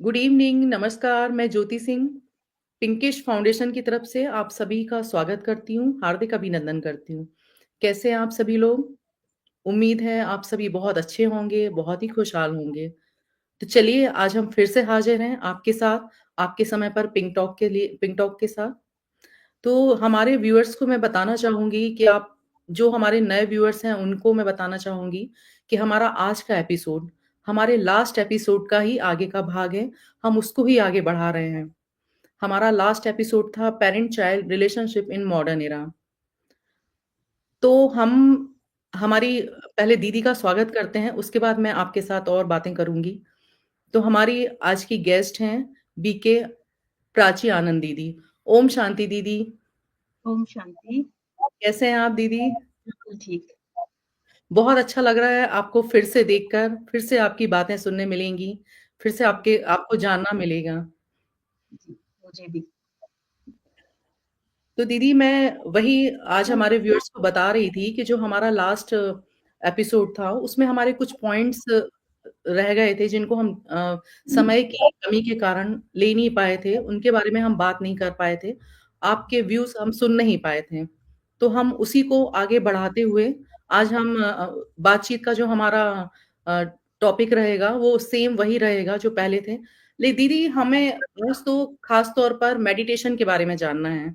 Good evening, नमस्कार। मैं Jyoti Singh, pinkish foundation की तरफ से आप सभी का स्वागत करती हूँ, हार्दिक अभिनंदन करती हूँ। कैसे हैं आप सभी लोग? उम्मीद है आप सभी बहुत अच्छे होंगे, बहुत ही खुशहाल होंगे। तो चलिए आज हम फिर से हाजिर हैं आपके साथ, आपके समय पर पिंक टॉक के साथ। तो हमारे व्यूअर्स को मैं बताना चाहूँगी कि आप जो हमारे नए व्यूअर्स हैं, उनको मैं बताना चाहूँगी कि हमारा आज का एपिसोड, हमारे लास्ट एपिसोड का ही आगे का भाग है, हम उसको ही आगे बढ़ा रहे हैं। हमारा लास्ट एपिसोड था parent child relationship in modern era. तो हम हमारी पहले दीदी का स्वागत करते हैं, उसके बाद मैं आपके साथ और बातें करूँगी। तो हमारी आज की गेस्ट हैं बीके प्राची आनंद दीदी। ओम शांति दीदी, ओम शांति। कैसे हैं आप दीदी? बिल्कुल ठीक। बहुत अच्छा लग रहा है आपको फिर से देखकर, फिर से आपकी बातें सुनने मिलेंगी, फिर से आपको जानना मिलेगा। जी, मुझे भी। तो दीदी मैं वही आज हमारे व्यूअर्स को बता रही थी कि जो हमारा लास्ट एपिसोड था, उसमें हमारे कुछ पॉइंट्स रह गए थे जिनको हम समय की कमी के कारण ले नहीं पाए थे, उनके बारे में हम बात नहीं कर पाए थे। आपके व्यूज़ हम सुन नहीं पाए थे। तो हम उसी को आगे बढ़ाते हुए आज हम बातचीत का जो हमारा अ, टॉपिक रहेगा वो सेम वही रहेगा जो पहले थे। ले दीदी हमें आज तो खास तौर पर मेडिटेशन के बारे में जानना है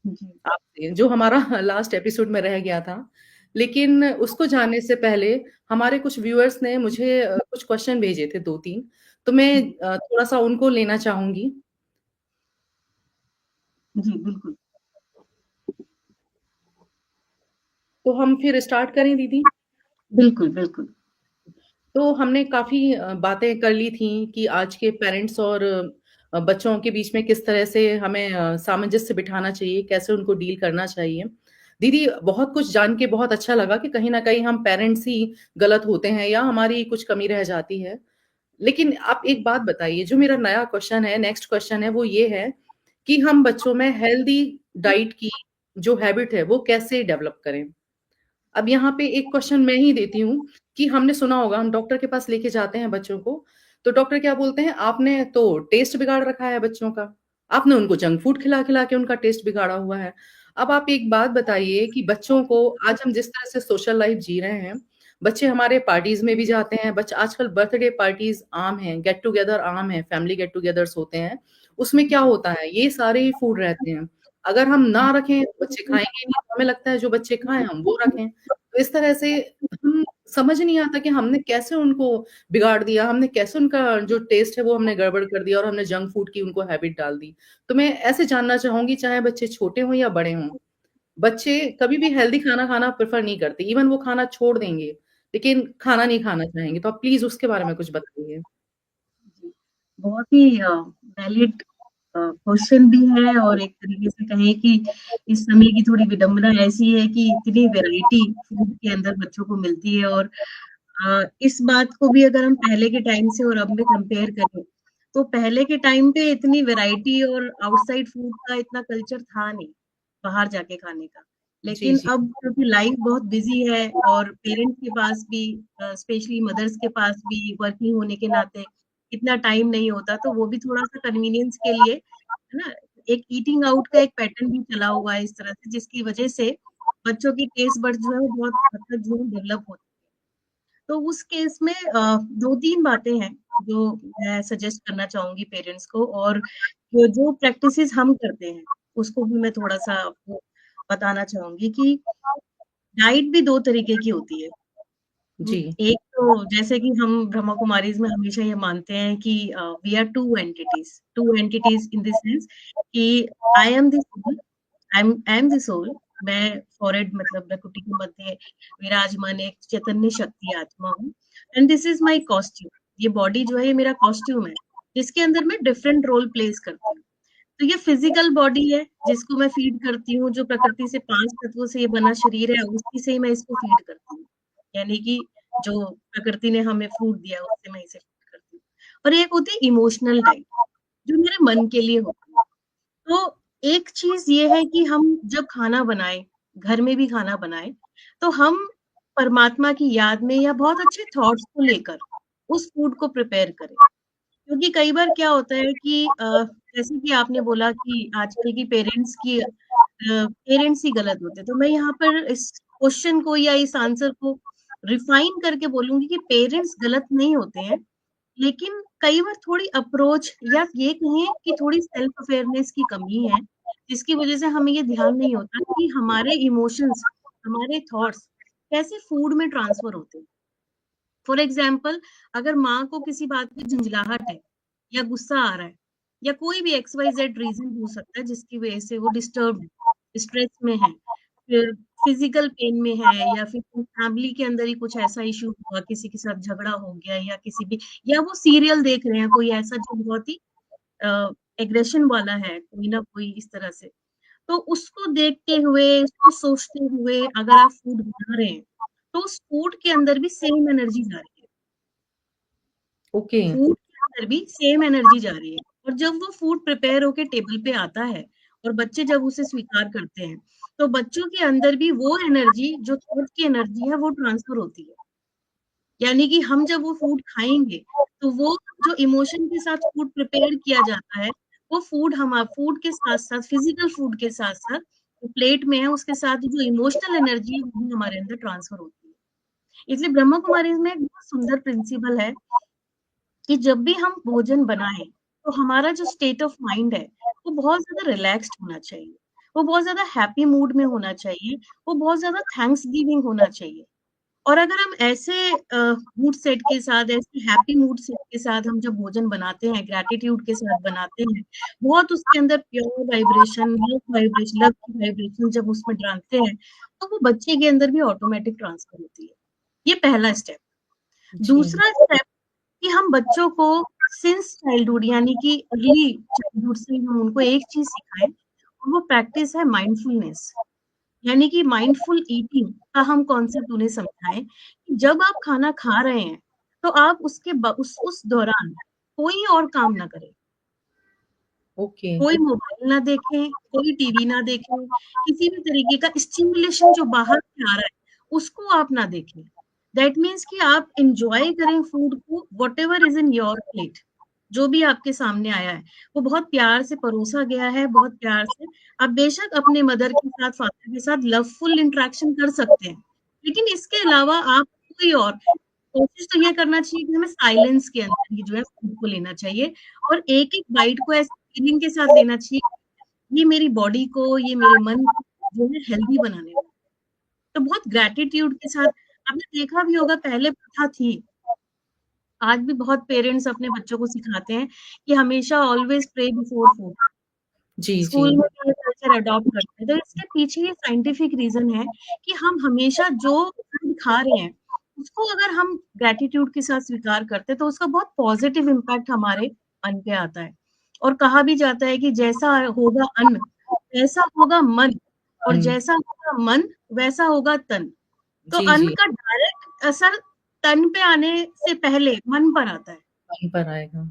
जी। आपसे, जो हमारा लास्ट एपिसोड में रह गया था। लेकिन उसको जानने से पहले हमारे कुछ व्यूअर्स ने मुझे कुछ क्वेश्चन भेजे थे 2-3, तो मैं थोड़ा-सा उनको लेना चाहूँगी। जी, बिल्कुल। तो हम फिर स्टार्ट करें दीदी? बिल्कुल, बिल्कुल। तो हमने काफ़ी बातें कर ली थी कि आज के पेरेंट्स और बच्चों के बीच में किस तरह से हमें सामंजस्य बिठाना चाहिए, कैसे उनको डील करना चाहिए। दीदी बहुत कुछ जान के बहुत अच्छा लगा कि कहीं न कहीं हम पेरेंट्स ही गलत होते हैं या हमारी कुछ कमी रह जाती है। लेकिन आप एक बात बताइए, जो मेरा नया क्वेश्चन है, नेक्स्ट क्वेश्चन है, वो ये है कि हम बच्चों में हेल्दी डाइट की जो हैबिट है, वो कैसे डेवलप करें? अब यहाँ पे एक क्वेश्चन मैं ही देती हूँ कि हमने सुना होगा, हम डॉक्टर के पास लेके जाते हैं बच्चों को, तो डॉक्टर क्या बोलते हैं, आपने तो टेस्ट बिगाड़ रखा है बच्चों का। आपने उनको जंक फूड खिला-खिला के उनका टेस्ट बिगाड़ा हुआ है। अब आप एक बात बताइए कि बच्चों को आज हम जिस तरह से सोशल लाइफ जी रहे हैं, बच्चे हमारे पार्टीज़ में भी जाते हैं, आजकल बर्थडे पार्टीज़ आम हैं, गेट टुगेदर आम है, फैमिली गेट टुगेदर्स होते हैं। उसमें क्या होता है, ये सारे ही फूड रहते हैं। अगर हम ना रखें, तो बच्चे खाएँगे नहीं, हमें लगता है जो बच्चे खाएँ हम वो रखें। तो इस तरह से हम समझ नहीं आता कि हमने कैसे उनको बिगाड़ दिया, हमने कैसे उनका जो टेस्ट है वो हमने गड़बड़ कर दिया और हमने जंक फूड की उनको हैबिट डाल दी। तो मैं ऐसे जानना चाहूँगी चाहे बच्चे छोटे हों या बड़े हों, बच्चे कभी भी हेल्दी खाना खाना प्रेफ़र नहीं करते, इवन वो खाना छोड़ देंगे, लेकिन खाना नहीं खाना चाहेंगे। तो आप प्लीज़ उसके बारे में कुछ बताइए? जी, बहुत ही वैलिड क्वेश्चन भी है और एक तरीके से कहें कि इस समय की थोड़ी विडंबना ऐसी है कि इतनी वैरायटी फूड के अंदर बच्चों को मिलती है और इस बात को भी अगर हम पहले के टाइम से और अब में कंपेयर करें, तो पहले के टाइम पे इतनी वैरायटी और आउटसाइड फूड का इतना कल्चर था नहीं, बाहर जाके खाने का। जी, लेकिन जी। अब क्योंकि लाइफ बहुत बिज़ी है और पेरेंट्स के पास भी स्पेशली मदर्स के पास भी वर्किंग होने के नाते इतना टाइम नहीं होता, तो वो भी थोड़ा-सा कन्वीनियंस के लिए, है ना? एक ईटिंग आउट का एक पैटर्न भी चला हुआ है इस तरह से, जिसकी वजह से बच्चों की टेस्ट बड्स जो है वो बहुत हद तक जो है डेवलप होती है। तो उस केस में 2-3 बातें हैं जो मैं सजेस्ट करना चाहूँगी पेरेंट्स को और जो प्रैक्टिसेज़ हम करते हैं, उसको भी मैं थोड़ा-सा आपको बताना चाहूँगी कि डाइट भी 2 तरीके की होती है। जी। एक तो जैसे कि हम ब्रह्मा कुमारीज़ में हमेशा ये मानते हैं कि we are 2 entities in the sense कि I am the soul, I am the soul, मैं फॉरहेड मतलब भ्रुकुटी के मध्य विराजमान एक चैतन्य शक्ति आत्मा हूँ and this is my costume. ये बॉडी जो है ये मेरा कॉस्ट्यूम है, जिसके अंदर मैं डिफरेंट रोल प्लेस करती हूँ। तो ये फिजिकल बॉडी है जिसको मैं फीड करती हूँ, जो प्रकृति से 5 तत्वों से ये बना शरीर है, उसी से ही मैं इसको फीड करती हूँ। यानी कि जो प्रकृति ने हमें फूड दिया है, उससे मैं इसे फीड करती हूँ। और एक होती है इमोशनल डाइट, जो मेरे मन के लिए होती है। तो एक चीज़ ये है कि हम जब खाना बनाएँ, घर में भी खाना बनाएँ, तो हम परमात्मा की याद में या बहुत अच्छे थॉट्स को लेकर उस फूड को प्रिपेयर करें। क्योंकि कई बार क्या होता है कि जैसे कि आपने बोला कि आजकल की पेरेंट्स ही गलत होते हैं। तो मैं यहाँ पर इस क्वेश्चन को या इस आंसर को रिफाइन करके बोलूंगी कि पेरेंट्स गलत नहीं होते हैं, लेकिन कई बार थोड़ी अप्रोच या ये कहें कि थोड़ी सेल्फ अवेयरनेस की कमी है, जिसकी वजह से हमें ये ध्यान नहीं होता कि हमारे इमोशंस, हमारे थॉट्स कैसे फूड में ट्रांसफर होते हैं। फॉर एग्जाम्पल, अगर माँ को किसी बात की झंझलाहट है या गुस्सा आ रहा है या कोई भी XYZ रीजन हो सकता है जिसकी वजह से वो डिस्टर्ब है, स्ट्रेस में है, फिर फिजिकल पेन में है, या फिर फैमिली के अंदर ही कुछ ऐसा इशू हुआ, किसी के साथ झगड़ा हो गया, या किसी भी, या वो सीरियल देख रहे हैं कोई ऐसा जो बहुत ही एग्रेशन वाला है, कोई ना कोई इस तरह से, तो उसको देखते हुए, उसको सोचते हुए अगर आप फूड बना रहे हैं, तो उस फूड के अंदर भी सेम एनर्जी जा रही है। ओके। फूड के अंदर भी सेम एनर्जी जा रही है, और जब वो फूड प्रिपेयर होके टेबल पे आता है और बच्चे जब उसे स्वीकार करते हैं, तो बच्चों के अंदर भी वो एनर्जी, जो थॉट की एनर्जी है, वो ट्रांसफर होती है। यानी कि हम जब वो फूड खाएंगे, तो वो जो इमोशन के साथ फूड प्रिपेयर किया जाता है, वो फूड हम फूड के साथ साथ, फिजिकल फूड के साथ साथ, जो प्लेट में है उसके साथ जो इमोशनल एनर्जी है वो भी हमारे अंदर ट्रांसफर होती है। इसलिए ब्रह्मा कुमारी में एक बहुत सुंदर प्रिंसिपल है कि जब भी हम भोजन बनाएं, तो हमारा जो स्टेट ऑफ माइंड है, वो बहुत ज्यादा रिलैक्स्ड होना चाहिए, वो बहुत ज्यादा हैप्पी मूड में होना चाहिए, वो बहुत ज्यादा थैंक्स गिविंग होना चाहिए। और अगर हम ऐसे मूड सेट के साथ, ऐसे हैप्पी मूड सेट के साथ हम जब भोजन बनाते हैं, ग्रैटिट्यूड के साथ बनाते हैं, बहुत उसके अंदर प्योर वाइब्रेशन, लव की वाइब्रेशन जब उसमें डालते हैं, तो वो बच्चे के अंदर भी ऑटोमेटिक ट्रांसफर होती है। ये पहला स्टेप। जी। दूसरा स्टेप, कि हम बच्चों को सिंस चाइल्डहुड, यानी कि अर्ली चाइल्डहुड से हम उनको एक चीज सिखाएं, और वो प्रैक्टिस है माइंडफुलनेस। यानी कि माइंडफुल ईटिंग का हम कॉन्सेप्ट उन्हें समझाएं कि जब आप खाना खा रहे हैं, तो आप उस दौरान कोई और काम ना करें, ओके। कोई मोबाइल ना देखें, कोई टीवी ना देखें, किसी भी तरीके का स्टिमुलेशन जो बाहर से आ रहा है उसको आप ना देखें। दैट मीन्स कि आप इंजॉय करें फूड को, what ever is in your plate, जो भी आपके सामने आया है वो बहुत प्यार से परोसा गया है, बहुत प्यार से। आप बेशक अपने मदर के साथ, फादर के साथ लवफुल इंटरेक्शन कर सकते हैं, लेकिन इसके अलावा आप कोई और कोशिश तो ये करना चाहिए कि हमें साइलेंस के अंदर ही जो है फूड को लेना चाहिए, और एक एक बाइट को ऐसे फीलिंग के साथ लेना चाहिए, ये मेरी बॉडी को, ये मेरे मन को जो है हेल्दी बनाने वाला। तो बहुत ग्रेटिट्यूड के साथ, आपने देखा भी होगा पहले प्रथा थी, आज भी बहुत पेरेंट्स अपने बच्चों को सिखाते हैं कि हमेशा ऑलवेज प्रे बिफोर फूड। जी, जी। स्कूल में ये कल्चर अडॉप्ट करते हैं, तो इसके पीछे ये साइंटिफिक रीजन है कि हम हमेशा जो फूड खा रहे हैं, उसको अगर हम ग्रेटिट्यूड के साथ स्वीकार करते हैं, तो उसका बहुत पॉजिटिव इम्पैक्ट हमारे मन पे आता है। और कहा भी जाता है कि जैसा होगा अन्न, वैसा होगा मन, और हुँ। जैसा होगा मन, वैसा होगा तन। तो जी, अन्न जी। का डायरेक्ट असर तन पे आने से पहले मन पर आता है। वहीं पर आएगा।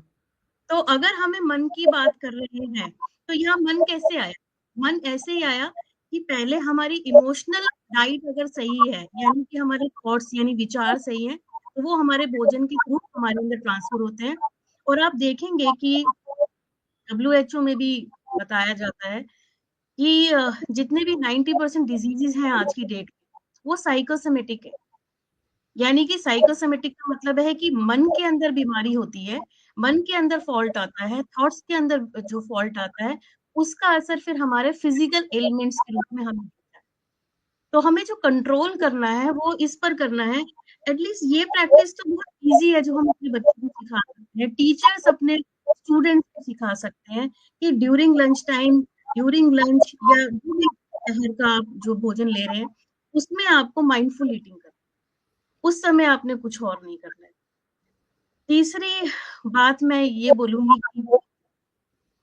तो अगर हमें मन की बात कर रहे हैं, तो यहाँ मन कैसे आया? मन ऐसे ही आया कि पहले हमारी इमोशनल डाइट अगर सही है, यानी कि हमारे थॉट्स यानी विचार सही है, तो वो हमारे भोजन के थ्रू हमारे अंदर ट्रांसफर होते हैं। और आप देखेंगे कि WHO में भी बताया जाता है कि जितने भी 90% डिजीजेस हैं आज की डेट में, वो साइकोसोमेटिक है। यानी कि साइकोसोमेटिक का मतलब है कि मन के अंदर बीमारी होती है, मन के अंदर फॉल्ट आता है, थॉट्स के अंदर जो फॉल्ट आता है, उसका असर फिर हमारे फिजिकल एलिमेंट्स के रूप में हमें दिखता है। तो हमें जो कंट्रोल करना है वो इस पर करना है। एटलीस्ट ये प्रैक्टिस तो बहुत इजी है जो हम अपने बच्चों को सिखा सकते हैं, टीचर्स अपने स्टूडेंट्स को सिखा सकते हैं कि during lunch time, during lunch, या जो भी शहर का आप जो भोजन ले रहे हैं, उसमें आपको माइंडफुल ईटिंग करना है। उस समय आपने कुछ और नहीं करना है। तीसरी बात मैं ये बोलूंगी कि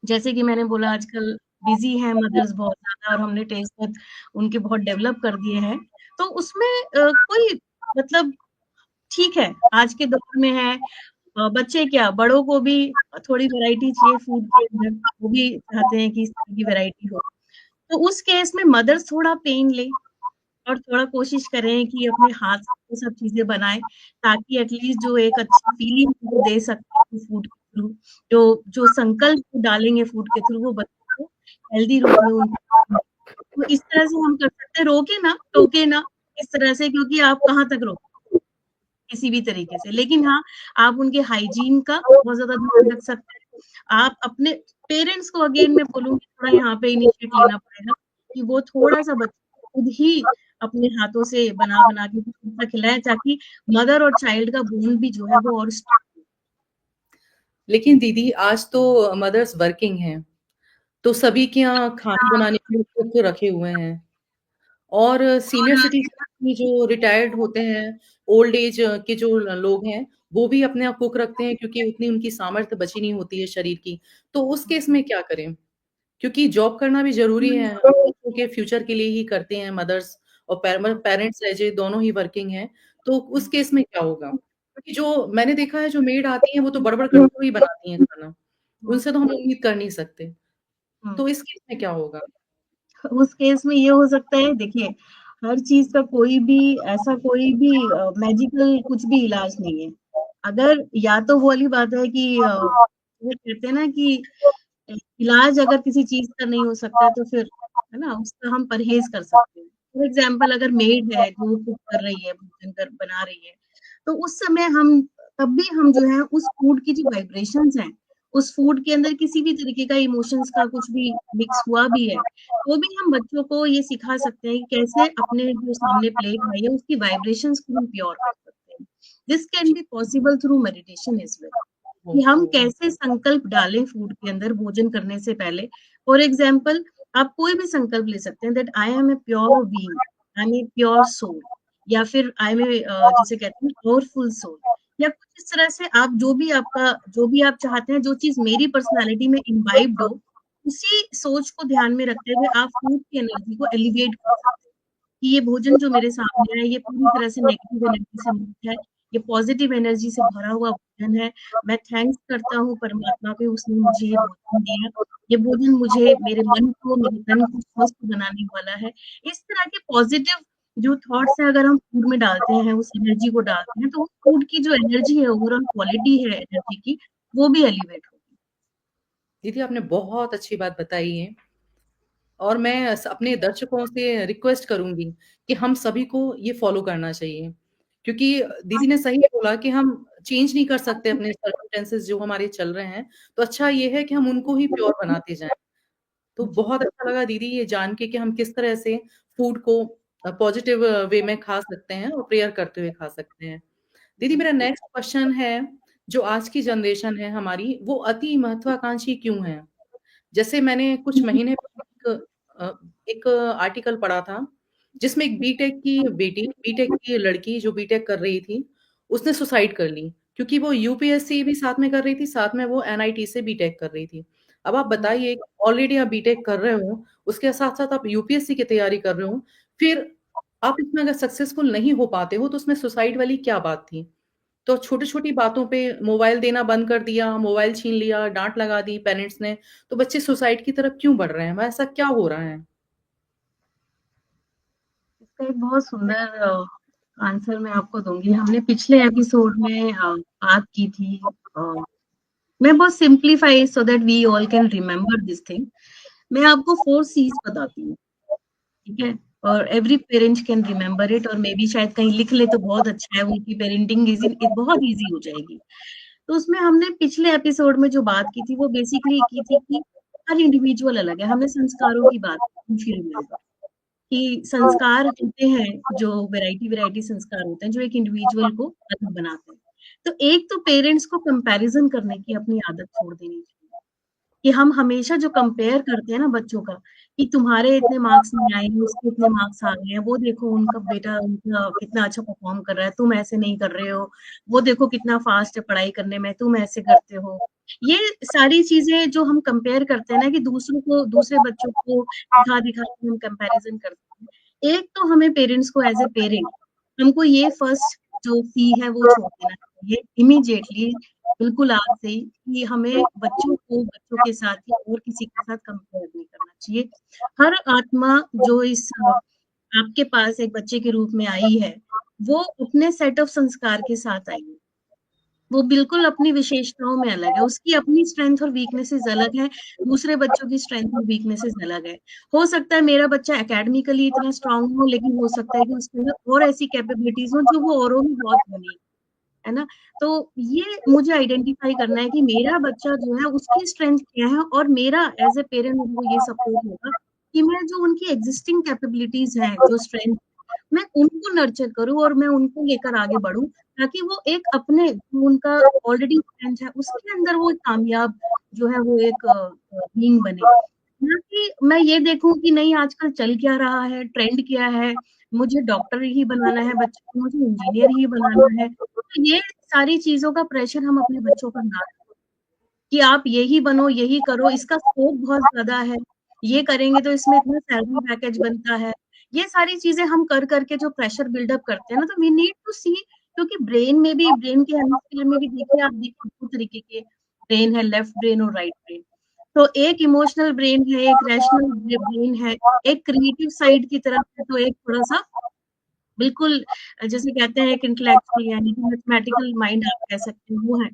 जैसे कि मैंने बोला, आजकल बिजी हैं मदर्स बहुत ज्यादा, और हमने टेस्ट बड उनके बहुत डेवलप कर दिए हैं, तो उसमें कोई मतलब, ठीक है, आज के दौर में है, बच्चे क्या, बड़ों को भी थोड़ी वैरायटी चाहिए फूड के अंदर, वो भी चाहते हैं कि इस तरह की वैरायटी हो। तो उस केस में मदर्स थोड़ा पेन ले, और थोड़ा कोशिश करें कि अपने हाथ से वो सब चीजें बनाएं, ताकि एटलीस्ट जो एक अच्छी फीलिंग वो दे सकते हैं फूड, थ्रू, जो संकल्प डालेंगे फूड के थ्रू, वो बच्चों को हेल्दी रूप में उनको, तो इस तरह से हम कर सकते हैं, रोके ना, टोके ना, इस तरह से, क्योंकि आप कहाँ तक रोक किसी भी तरीके से। लेकिन हाँ, आप उनके हाइजीन का बहुत ज़्यादा ध्यान रख सकते हैं। आप अपने पेरेंट्स को, अगेन मैं बोलूँगी, थोड़ा यहाँ पे इनिशिएट लेना पड़ेगा कि वो थोड़ा-सा बच्चे खुद ही अपने हाथों से बना-बना के कुछ खिलाएँ, ताकि मदर और चाइल्ड का बॉन्ड भी जो है वो और लेकिन दीदी आज तो मदर्स वर्किंग हैं, तो सभी के यहाँ खाना बनाने के लिए कुक रखे हुए हैं। और सीनियर सिटीज़न भी जो रिटायर्ड होते हैं, ओल्ड एज के जो लोग हैं, वो भी अपने आप कुक रखते हैं क्योंकि उतनी उनकी सामर्थ्य बची नहीं होती है शरीर की। तो उस केस में क्या करें? क्योंकि जॉब करना भी ज़रूरी है, बच्चों के फ्यूचर के लिए ही करते हैं मदर्स और पेरेंट्स एज ए दोनों ही वर्किंग हैं, तो उस केस में क्या होगा? क्योंकि जो मैंने देखा है जो मेड आती हैं, वो तो बड़बड़ करते हुए ही बनाती हैं खाना, उनसे तो हम उम्मीद कर नहीं सकते। हुँ। तो इस केस में क्या होगा? उस केस में ये हो सकता है, देखिए, हर चीज़ का कोई भी ऐसा कोई भी मैजिकल कुछ भी इलाज नहीं है। अगर या तो वो वाली बात है कि वो कहते हैं ना कि इलाज अगर किसी चीज़ का नहीं हो सकता है तो फिर, है ना, उसका हम परहेज़ कर सकते हैं। फॉर एग्ज़ाम्पल, अगर मेड है जो कुक कर रही है, भोजन कर बना रही है, तो उस समय हम, तब भी हम जो है उस फूड की जो वाइब्रेशंस हैं, उस फूड के अंदर किसी भी तरीके का इमोशंस का कुछ भी मिक्स हुआ भी है, तो भी हम बच्चों को ये सिखा सकते हैं कि कैसे अपने जो सामने प्लेट आई है उसकी वाइब्रेशंस को हम प्योर कर सकते हैं। This can be possible through meditation as well. कि हम ओहो! कैसे संकल्प डालें फूड के अंदर भोजन करने से पहले। फॉर एग्जाम्पल, आप कोई भी संकल्प ले सकते हैं, that I am a pure being, I am a pure soul, या फिर आई एम ए जिसे कहते हैं पावरफुल सोल, या कुछ इस तरह से आप जो भी आप चाहते हैं, जो चीज़ मेरी पर्सनैलिटी में इम्बाइब्ड हो, उसी सोच को ध्यान में रखते हुए आप फूड की एनर्जी को एलिवेट कर सकते हैं। कि ये भोजन जो मेरे सामने है, ये पूरी तरह से नेगेटिव एनर्जी से मुक्त है, ये पॉजिटिव एनर्जी से भरा हुआ भोजन है। मैं थैंक्स करता हूँ परमात्मा पे, उसने मुझे ये भोजन दिया। ये भोजन मुझे, मेरे मन को, मेरे तन को स्वस्थ बनाने वाला है। इस तरह के पॉजिटिव जो थॉट्स हैं, अगर हम फूड में डालते हैं, उस एनर्जी को डालते हैं, तो फूड की जो एनर्जी है, ओवरऑल क्वालिटी है एनर्जी की, वो भी एलिवेट होगी। दीदी आपने बहुत अच्छी बात बताई है और मैं अपने दर्शकों से रिक्वेस्ट करूंगी कि हम सभी को ये फॉलो करना चाहिए क्योंकि दीदी ने सही बोला कि हम चेंज नहीं कर सकते अपने सर्कमस्टेंसेस जो हमारे चल रहे हैं तो अच्छा ये है कि हम उनको ही प्योर बनाते जाएं तो जी। बहुत अच्छा लगा दीदी ये जान के कि हम किस तरह से फूड को पॉजिटिव वे में खा सकते हैं और प्रेयर करते हुए खा सकते हैं दीदी जी। मेरा नेक्स्ट क्वेश्चन है जो आज की जनरेशन है हमारी वो अति महत्वाकांक्षी क्यों है जैसे मैंने कुछ महीने पहले एक आर्टिकल पढ़ा था, जिसमें एक बीटेक की लड़की जो बीटेक कर रही थी, उसने सुसाइड कर ली, क्योंकि वो यूपीएससी भी साथ में कर रही थी, साथ में वो एनआईटी से बीटेक कर रही थी। अब आप बताइए ऑलरेडी आप बीटेक कर रहे हो, उसके साथ-साथ आप यूपीएससी की तैयारी कर रहे हो, फिर आप इसमें अगर सक्सेसफुल नहीं हो पाते हो, तो उसमें सुसाइड वाली क्या बात थी? तो छोटी-छोटी बातों पे मोबाइल देना बंद कर दिया, मोबाइल छीन लिया, डाँट लगा दी पेरेंट्स ने, तो बच्चे सुसाइड की तरफ क्यों बढ़ रहे हैं? ऐसा क्या हो रहा है? इसका एक बहुत सुंदर आंसर मैं आपको दूँगी। हमने पिछले एपिसोड में बात की थी, अ, मैं बहुत simplify so that we all can remember this thing. मैं आपको 4 सीज़ बताती हूँ, ठीक है? और every parent can remember it, और मे बी शायद कहीं लिख ले तो बहुत अच्छा है, उनकी पेरेंटिंग बहुत ईज़ी हो जाएगी। तो उसमें हमने पिछले एपिसोड में जो बात की थी, वो बेसिकली की थी कि हर इंडिविजुअल अलग है। हमने संस्कारों की बात की, इफ यू रिमेंबर। कि संस्कार होते हैं, जो वैरायटी संस्कार होते हैं, जो एक इंडिविजुअल को अलग बनाते हैं। तो एक तो पेरेंट्स को कंपैरिज़न करने की अपनी आदत छोड़ देनी चाहिए। कि हम हमेशा जो कंपेयर करते हैं ना बच्चों का, कि तुम्हारे इतने मार्क्स नहीं आए, उसके इतने मार्क्स आ गए हैं, वो देखो उनका बेटा उनका कितना अच्छा परफॉर्म कर रहा है, तुम ऐसे नहीं कर रहे हो, वो देखो कितना फास्ट है पढ़ाई करने में, तुम ऐसे करते हो। ये सारी चीज़ें जो हम कंपेयर करते हैं ना, कि दूसरे बच्चों को दिखा-दिखा के हम कंपैरिज़न करते हैं। एक तो हमें पेरेंट्स को एज़ अ पेरेंट, हमको ये फर्स्ट जो सी है वो छोड़ देना चाहिए इमीडिएटली, बिल्कुल आज से ही, कि हमें बच्चों को बच्चों के साथ या और किसी के साथ कंपेयर नहीं करना चाहिए। हर आत्मा जो इस आपके पास एक बच्चे के रूप में आई है, वो अपने सेट ऑफ संस्कार के साथ आई है। वो बिल्कुल अपनी विशेषताओं में अलग है, उसकी अपनी स्ट्रेंथ और वीकनेसेस अलग है, दूसरे बच्चों की स्ट्रेंथ और वीकनेसेस अलग है। हो सकता है मेरा बच्चा एकेडमिकली इतना स्ट्रांग हो, लेकिन हो सकता है कि उसके अंदर और ऐसी कैपेबिलिटीज हो जो वो औरों में बहुत यूनिक है ना? तो ये मुझे आइडेंटिफाई करना है कि मेरा बच्चा जो है उसकी स्ट्रेंथ क्या है, और मेरा एज़ अ पेरेंट उनको ये सपोर्ट होगा कि मैं जो उनकी एग्जिस्टिंग कैपेबिलिटीज हैं, जो स्ट्रेंथ, मैं उनको नर्चर करूँ और मैं उनको लेकर आगे बढ़ूँ, ताकि वो एक अपने जो उनका ऑलरेडी स्ट्रेंथ है उसके अंदर वो एक कामयाब जो है वो एक बीइंग बने। ना कि मैं ये देखूँ कि नहीं आजकल चल क्या रहा है, ट्रेंड क्या है, मुझे डॉक्टर ही बनाना है बच्चे को, मुझे इंजीनियर ही बनाना है। तो ये सारी चीज़ों का प्रेशर हम अपने बच्चों पर ना, कि आप यही बनो, यही करो, इसका स्कोप बहुत ज़्यादा है, ये करेंगे तो इसमें इतना सैलरी पैकेज बनता है। ये सारी चीज़ें हम कर के जो प्रेशर बिल्डअप करते हैं ना, तो वी नीड टू सी, क्योंकि ब्रेन के हेमिस्फीयर में भी देखिए, आप देखिए 2 तरीके के ब्रेन है, लेफ्ट ब्रेन और राइट ब्रेन। तो एक इमोशनल ब्रेन है, एक रैशनल ब्रेन है, एक क्रिएटिव साइड की तरफ है, तो एक थोड़ा-सा बिल्कुल जैसे कहते हैं एक इंटेलेक्चुअल यानी कि मैथमेटिकल माइंड आप कह सकते हैं, वो है।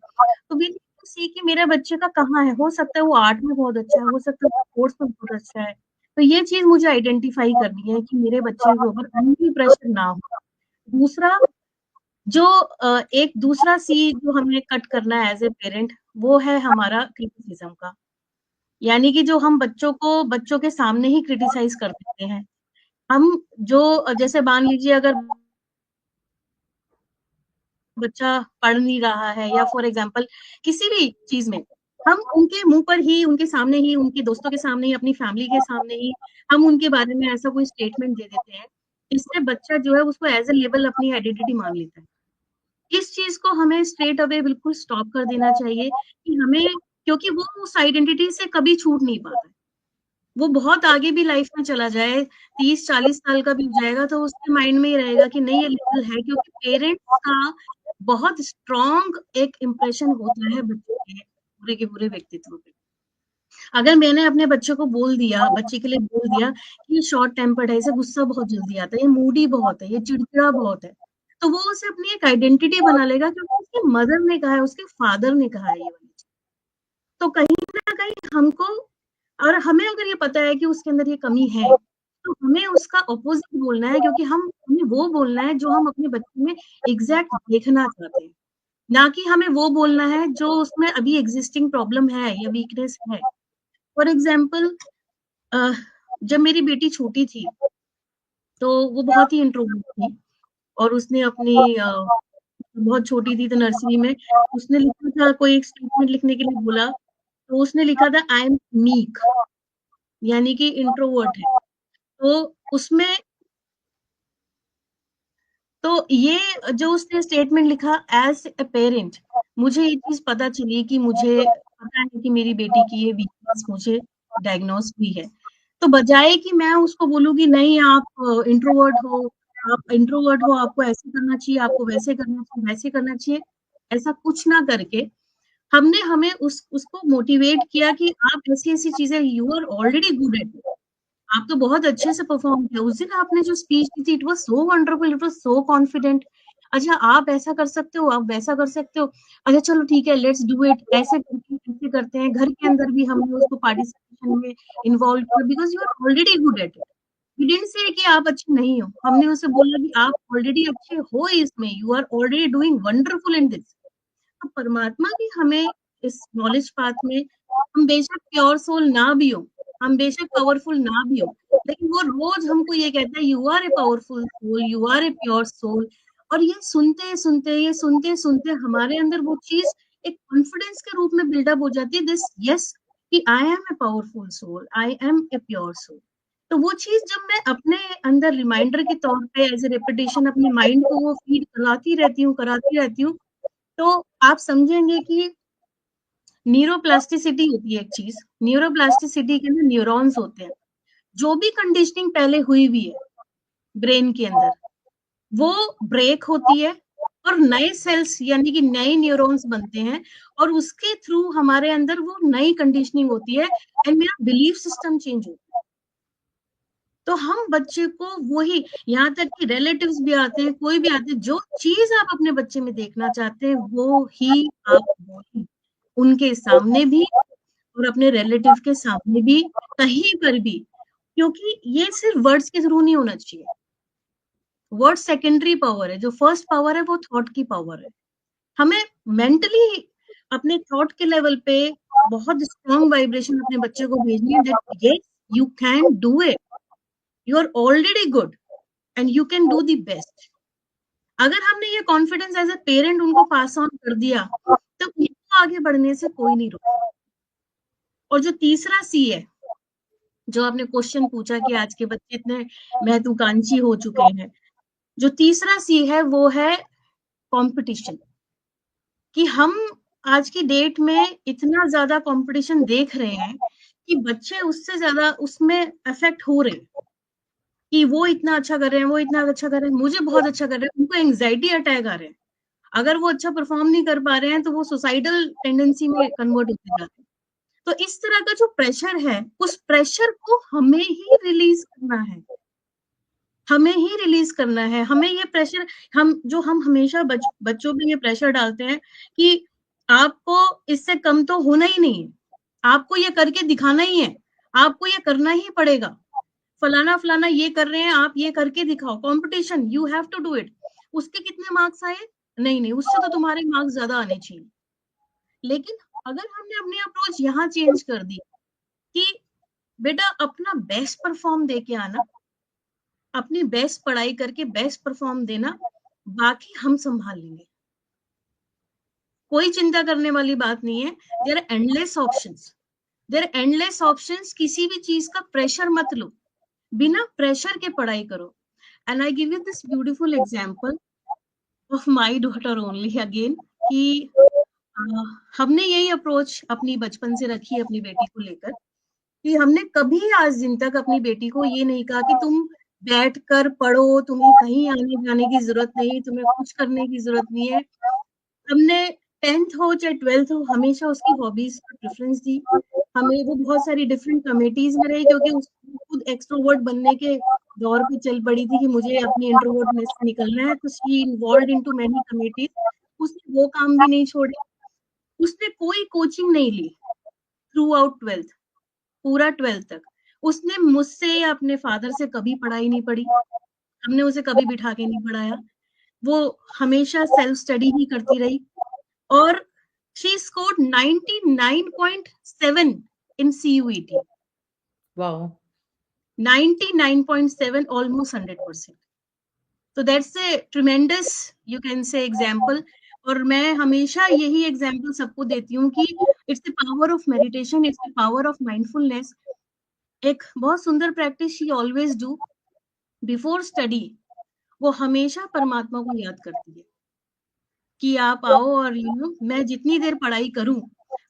तो वी नीड टू सी कि मेरे बच्चे का कहाँ है, हो सकता है वो आर्ट में बहुत अच्छा है, हो सकता है वो स्पोर्ट्स में बहुत अच्छा है। तो ये चीज़ मुझे आइडेंटिफ़ाई करनी है कि मेरे बच्चे के ऊपर अनडू प्रेशर ना हो। दूसरा जो एक दूसरा सी जो हमें कट करना है एज़ अ पेरेंट, वो है हमारा क्रिटिसिज़्म का। यानी कि जो हम बच्चों के सामने ही क्रिटिसाइज़ कर देते हैं। हम जो जैसे मान लीजिए अगर बच्चा पढ़ नहीं रहा है या फॉर एग्जाम्पल किसी भी चीज़ में, हम उनके मुँह पर ही, उनके सामने ही, उनके दोस्तों के सामने ही, अपनी फैमिली के सामने ही हम उनके बारे में ऐसा कोई स्टेटमेंट दे देते हैं, इससे बच्चा जो है उसको एज़ अ लेबल अपनी आइडेंटिटी मान लेता है। इस चीज़ को हमें स्ट्रेट अवे बिल्कुल स्टॉप कर देना चाहिए कि हमें, क्योंकि वो उस आइडेंटिटी से कभी छूट नहीं पाता है। वो बहुत आगे भी लाइफ में चला जाए, 30-40 साल का भी हो जाएगा तो उसके माइंड में ये रहेगा कि नहीं ये लेबल है, क्योंकि पेरेंट्स का बहुत स्ट्रॉन्ग एक इम्प्रेशन होता है बच्चे के पूरे के पूरे व्यक्तित्व पे। अगर मैंने अपने बच्चे को बोल दिया, बच्चे के लिए बोल दिया कि ये शॉर्ट टेम्पर्ड है, इसे गुस्सा बहुत जल्दी आता है, ये मूडी बहुत है, ये चिड़चिड़ा बहुत है, तो वो उसे अपनी एक आइडेंटिटी बना लेगा क्योंकि उसकी मदर ने कहा है, उसके फादर ने कहा है ये वाली चीज़। तो कहीं न कहीं हमको, और हमें अगर ये पता है कि उसके अंदर ये कमी है, तो हमें उसका अपोज़िट बोलना है, क्योंकि हमें वो बोलना है जो हम अपने बच्चे में एग्ज़ैक्ट देखना चाहते हैं, ना कि हमें वो बोलना है जो उसमें अभी एक्सिस्टिंग प्रॉब्लम है या वीकनेस है। फॉर एग्ज़ाम्पल अ, जब मेरी बेटी छोटी थी, तो वो बहुत ही इंट्रोवर्ट थी और उसने अपनी बहुत छोटी थी तो नर्सरी में उसने लिखा था, कोई एक स्टेटमेंट लिखने के लिए बोला, तो उसने लिखा था आई एम मीक, यानी कि इंट्रोवर्ट है। तो उसमें, तो ये जो उसने स्टेटमेंट लिखा एज़ अ पेरेंट, मुझे ये चीज़ पता चली कि मुझे पता है कि मेरी बेटी की ये वीकनेस मुझे डायग्नोस हुई है। तो बजाए कि मैं उसको बोलूँ कि नहीं आप इंट्रोवर्ट हो, आपको ऐसे करना चाहिए, आपको वैसे करना चाहिए, वैसे करना चाहिए, ऐसा कुछ ना करके हमने हमें उसको मोटिवेट किया कि आप ऐसी-ऐसी चीज़ें, you are already good at it. आप तो बहुत अच्छे से परफ़ॉर्म किया। उस दिन आपने जो स्पीच दी थी, it was so wonderful, it was so confident. अच्छा, आप ऐसा कर सकते हो, आप वैसा कर सकते हो। अच्छा चलो ठीक है, लेट्स डू इट, ऐसे करते हैं। घर के अंदर भी हमने उसको पार्टिसिपेशन में इन्वॉल्व किया because you are already good at it. We didn't say कि आप अच्छे नहीं हो। हमने उसे बोला कि आप ऑलरेडी अच्छे हो इसमें, you are already doing wonderful in this. तो परमात्मा भी हमें इस नॉलेज पाथ में, हम बेशक प्योर सोल ना भी हो, हम बेशक पावरफुल ना भी हो, लेकिन वो रोज हमको ये कहता है you are a powerful soul, you are a pure soul. और ये सुनते सुनते हमारे अंदर वो चीज एक कॉन्फिडेंस के रूप में बिल्डअप हो जाती है, दिस यस, कि I am a powerful soul, I am a pure soul. तो वो चीज जब मैं अपने अंदर रिमाइंडर के तौर पे एज ए रेपिटेशन अपने माइंड को वो फीड कराती रहती हूँ, तो आप समझेंगे कि न्यूरोप्लास्टिसिटी होती है एक चीज़, न्यूरोप्लास्टिसिटी के अंदर न्यूरॉन्स होते हैं। जो भी कंडीशनिंग पहले हुई हुई है ब्रेन के अंदर, वो ब्रेक होती है और नए सेल्स यानी कि नए न्यूरॉन्स बनते हैं और उसके थ्रू हमारे अंदर वो नई कंडीशनिंग होती है एंड मेरा बिलीफ सिस्टम चेंज होता है। तो हम बच्चे को वही, यहाँ तक कि रिलेटिव्स भी आते हैं, कोई भी आते हैं, जो चीज आप अपने बच्चे में देखना चाहते हैं वो ही आप बोलिए, उनके सामने भी और अपने रिलेटिव के सामने भी, कहीं पर भी, क्योंकि ये सिर्फ वर्ड्स के थ्रू नहीं होना चाहिए। वर्ड सेकेंडरी पावर है, जो फर्स्ट पावर है वो थॉट की पावर है। हमें मेंटली अपने थॉट के लेवल पे बहुत स्ट्रॉन्ग वाइब्रेशन अपने बच्चे को भेजनी है, that yes you can do it, you are already good and you can do the best. अगर हमने ये कॉन्फिडेंस एज ए पेरेंट उनको पास ऑन कर दिया, तो उनको आगे बढ़ने से कोई नहीं रोक। और जो तीसरा सी है, जो आपने क्वेश्चन पूछा कि आज के बच्चे इतने महत्वाकांक्षी हो चुके हैं, जो तीसरा सी है वो है कंपटीशन। कि हम आज की डेट में इतना ज्यादा कंपटीशन देख रहे हैं कि बच्चे उससे ज्यादा उसमें अफेक्ट हो रहे हैं कि वो इतना अच्छा कर रहे हैं, वो इतना अच्छा कर रहे हैं, मुझे बहुत अच्छा कर रहे हैं, उनको एंग्जाइटी अटैक आ रहे हैं। अगर वो अच्छा परफॉर्म नहीं कर पा रहे हैं तो वो सुसाइडल टेंडेंसी में कन्वर्ट होते जाते हैं। तो इस तरह का जो प्रेशर है, उस प्रेशर को हमें ही रिलीज करना है, हमें ही रिलीज करना है। हमें ये प्रेशर, हम हमेशा बच्चों पे ये प्रेशर डालते हैं कि आपको इससे कम तो होना ही नहीं है, आपको ये करके दिखाना ही है, आपको ये करना ही पड़ेगा, फलाना फलाना ये कर रहे हैं, आप ये करके दिखाओ, competition, you have to do it. उसके कितने मार्क्स आए, नहीं नहीं, उससे तो तुम्हारे मार्क्स ज्यादा आने चाहिए। लेकिन अगर हमने अपनी अप्रोच यहाँ चेंज कर दी कि बेटा अपना बेस्ट परफॉर्म दे के आना, अपनी बेस्ट पढ़ाई करके बेस्ट परफॉर्म देना, बाकी हम संभाल लेंगे, कोई चिंता करने वाली बात नहीं है। There endless options, there endless options, किसी भी चीज का प्रेशर मत लो, बिना प्रेशर के पढ़ाई करो। And I give you this beautiful example of my daughter only again कि अ, हमने यही अप्रोच अपनी बचपन से रखी है अपनी बेटी को लेकर, कि हमने कभी आज दिन तक अपनी बेटी को ये नहीं कहा कि तुम बैठ कर पढ़ो, तुम्हें कहीं आने जाने की जरूरत नहीं, तुम्हें कुछ करने की जरूरत नहीं है। हमने 10th हो चाहे 12th हो, हमेशा उसकी हॉबीज को प्रेफरेंस दी। हमें वो बहुत सारी डिफरेंट कमिटीज में रही, क्योंकि उसको खुद एक्सट्रोवर्ट बनने के दौर पे चल पड़ी थी कि मुझे अपनी इंट्रोवर्टनेस से निकलना है, तो she involved into many committees. उसने वो काम भी नहीं छोड़े, उसने कोई कोचिंग नहीं ली थ्रू आउट 12th, पूरा 12th तक उसने मुझसे या अपने फादर से कभी पढ़ाई नहीं पढ़ी, हमने उसे कभी बिठा के नहीं पढ़ाया। वो हमेशा सेल्फ स्टडी ही करती रही, और she scored 99.7 in CUET, wow! 99.7, almost 100%। तो that's a tremendous, you can say example. और मैं हमेशा यही एग्जाम्पल सबको देती हूँ कि it's the power of meditation, it's the power of mindfulness. एक बहुत सुंदर practice she always do before study, वो हमेशा परमात्मा को याद करती है कि आप आओ और मैं जितनी देर पढ़ाई करूं,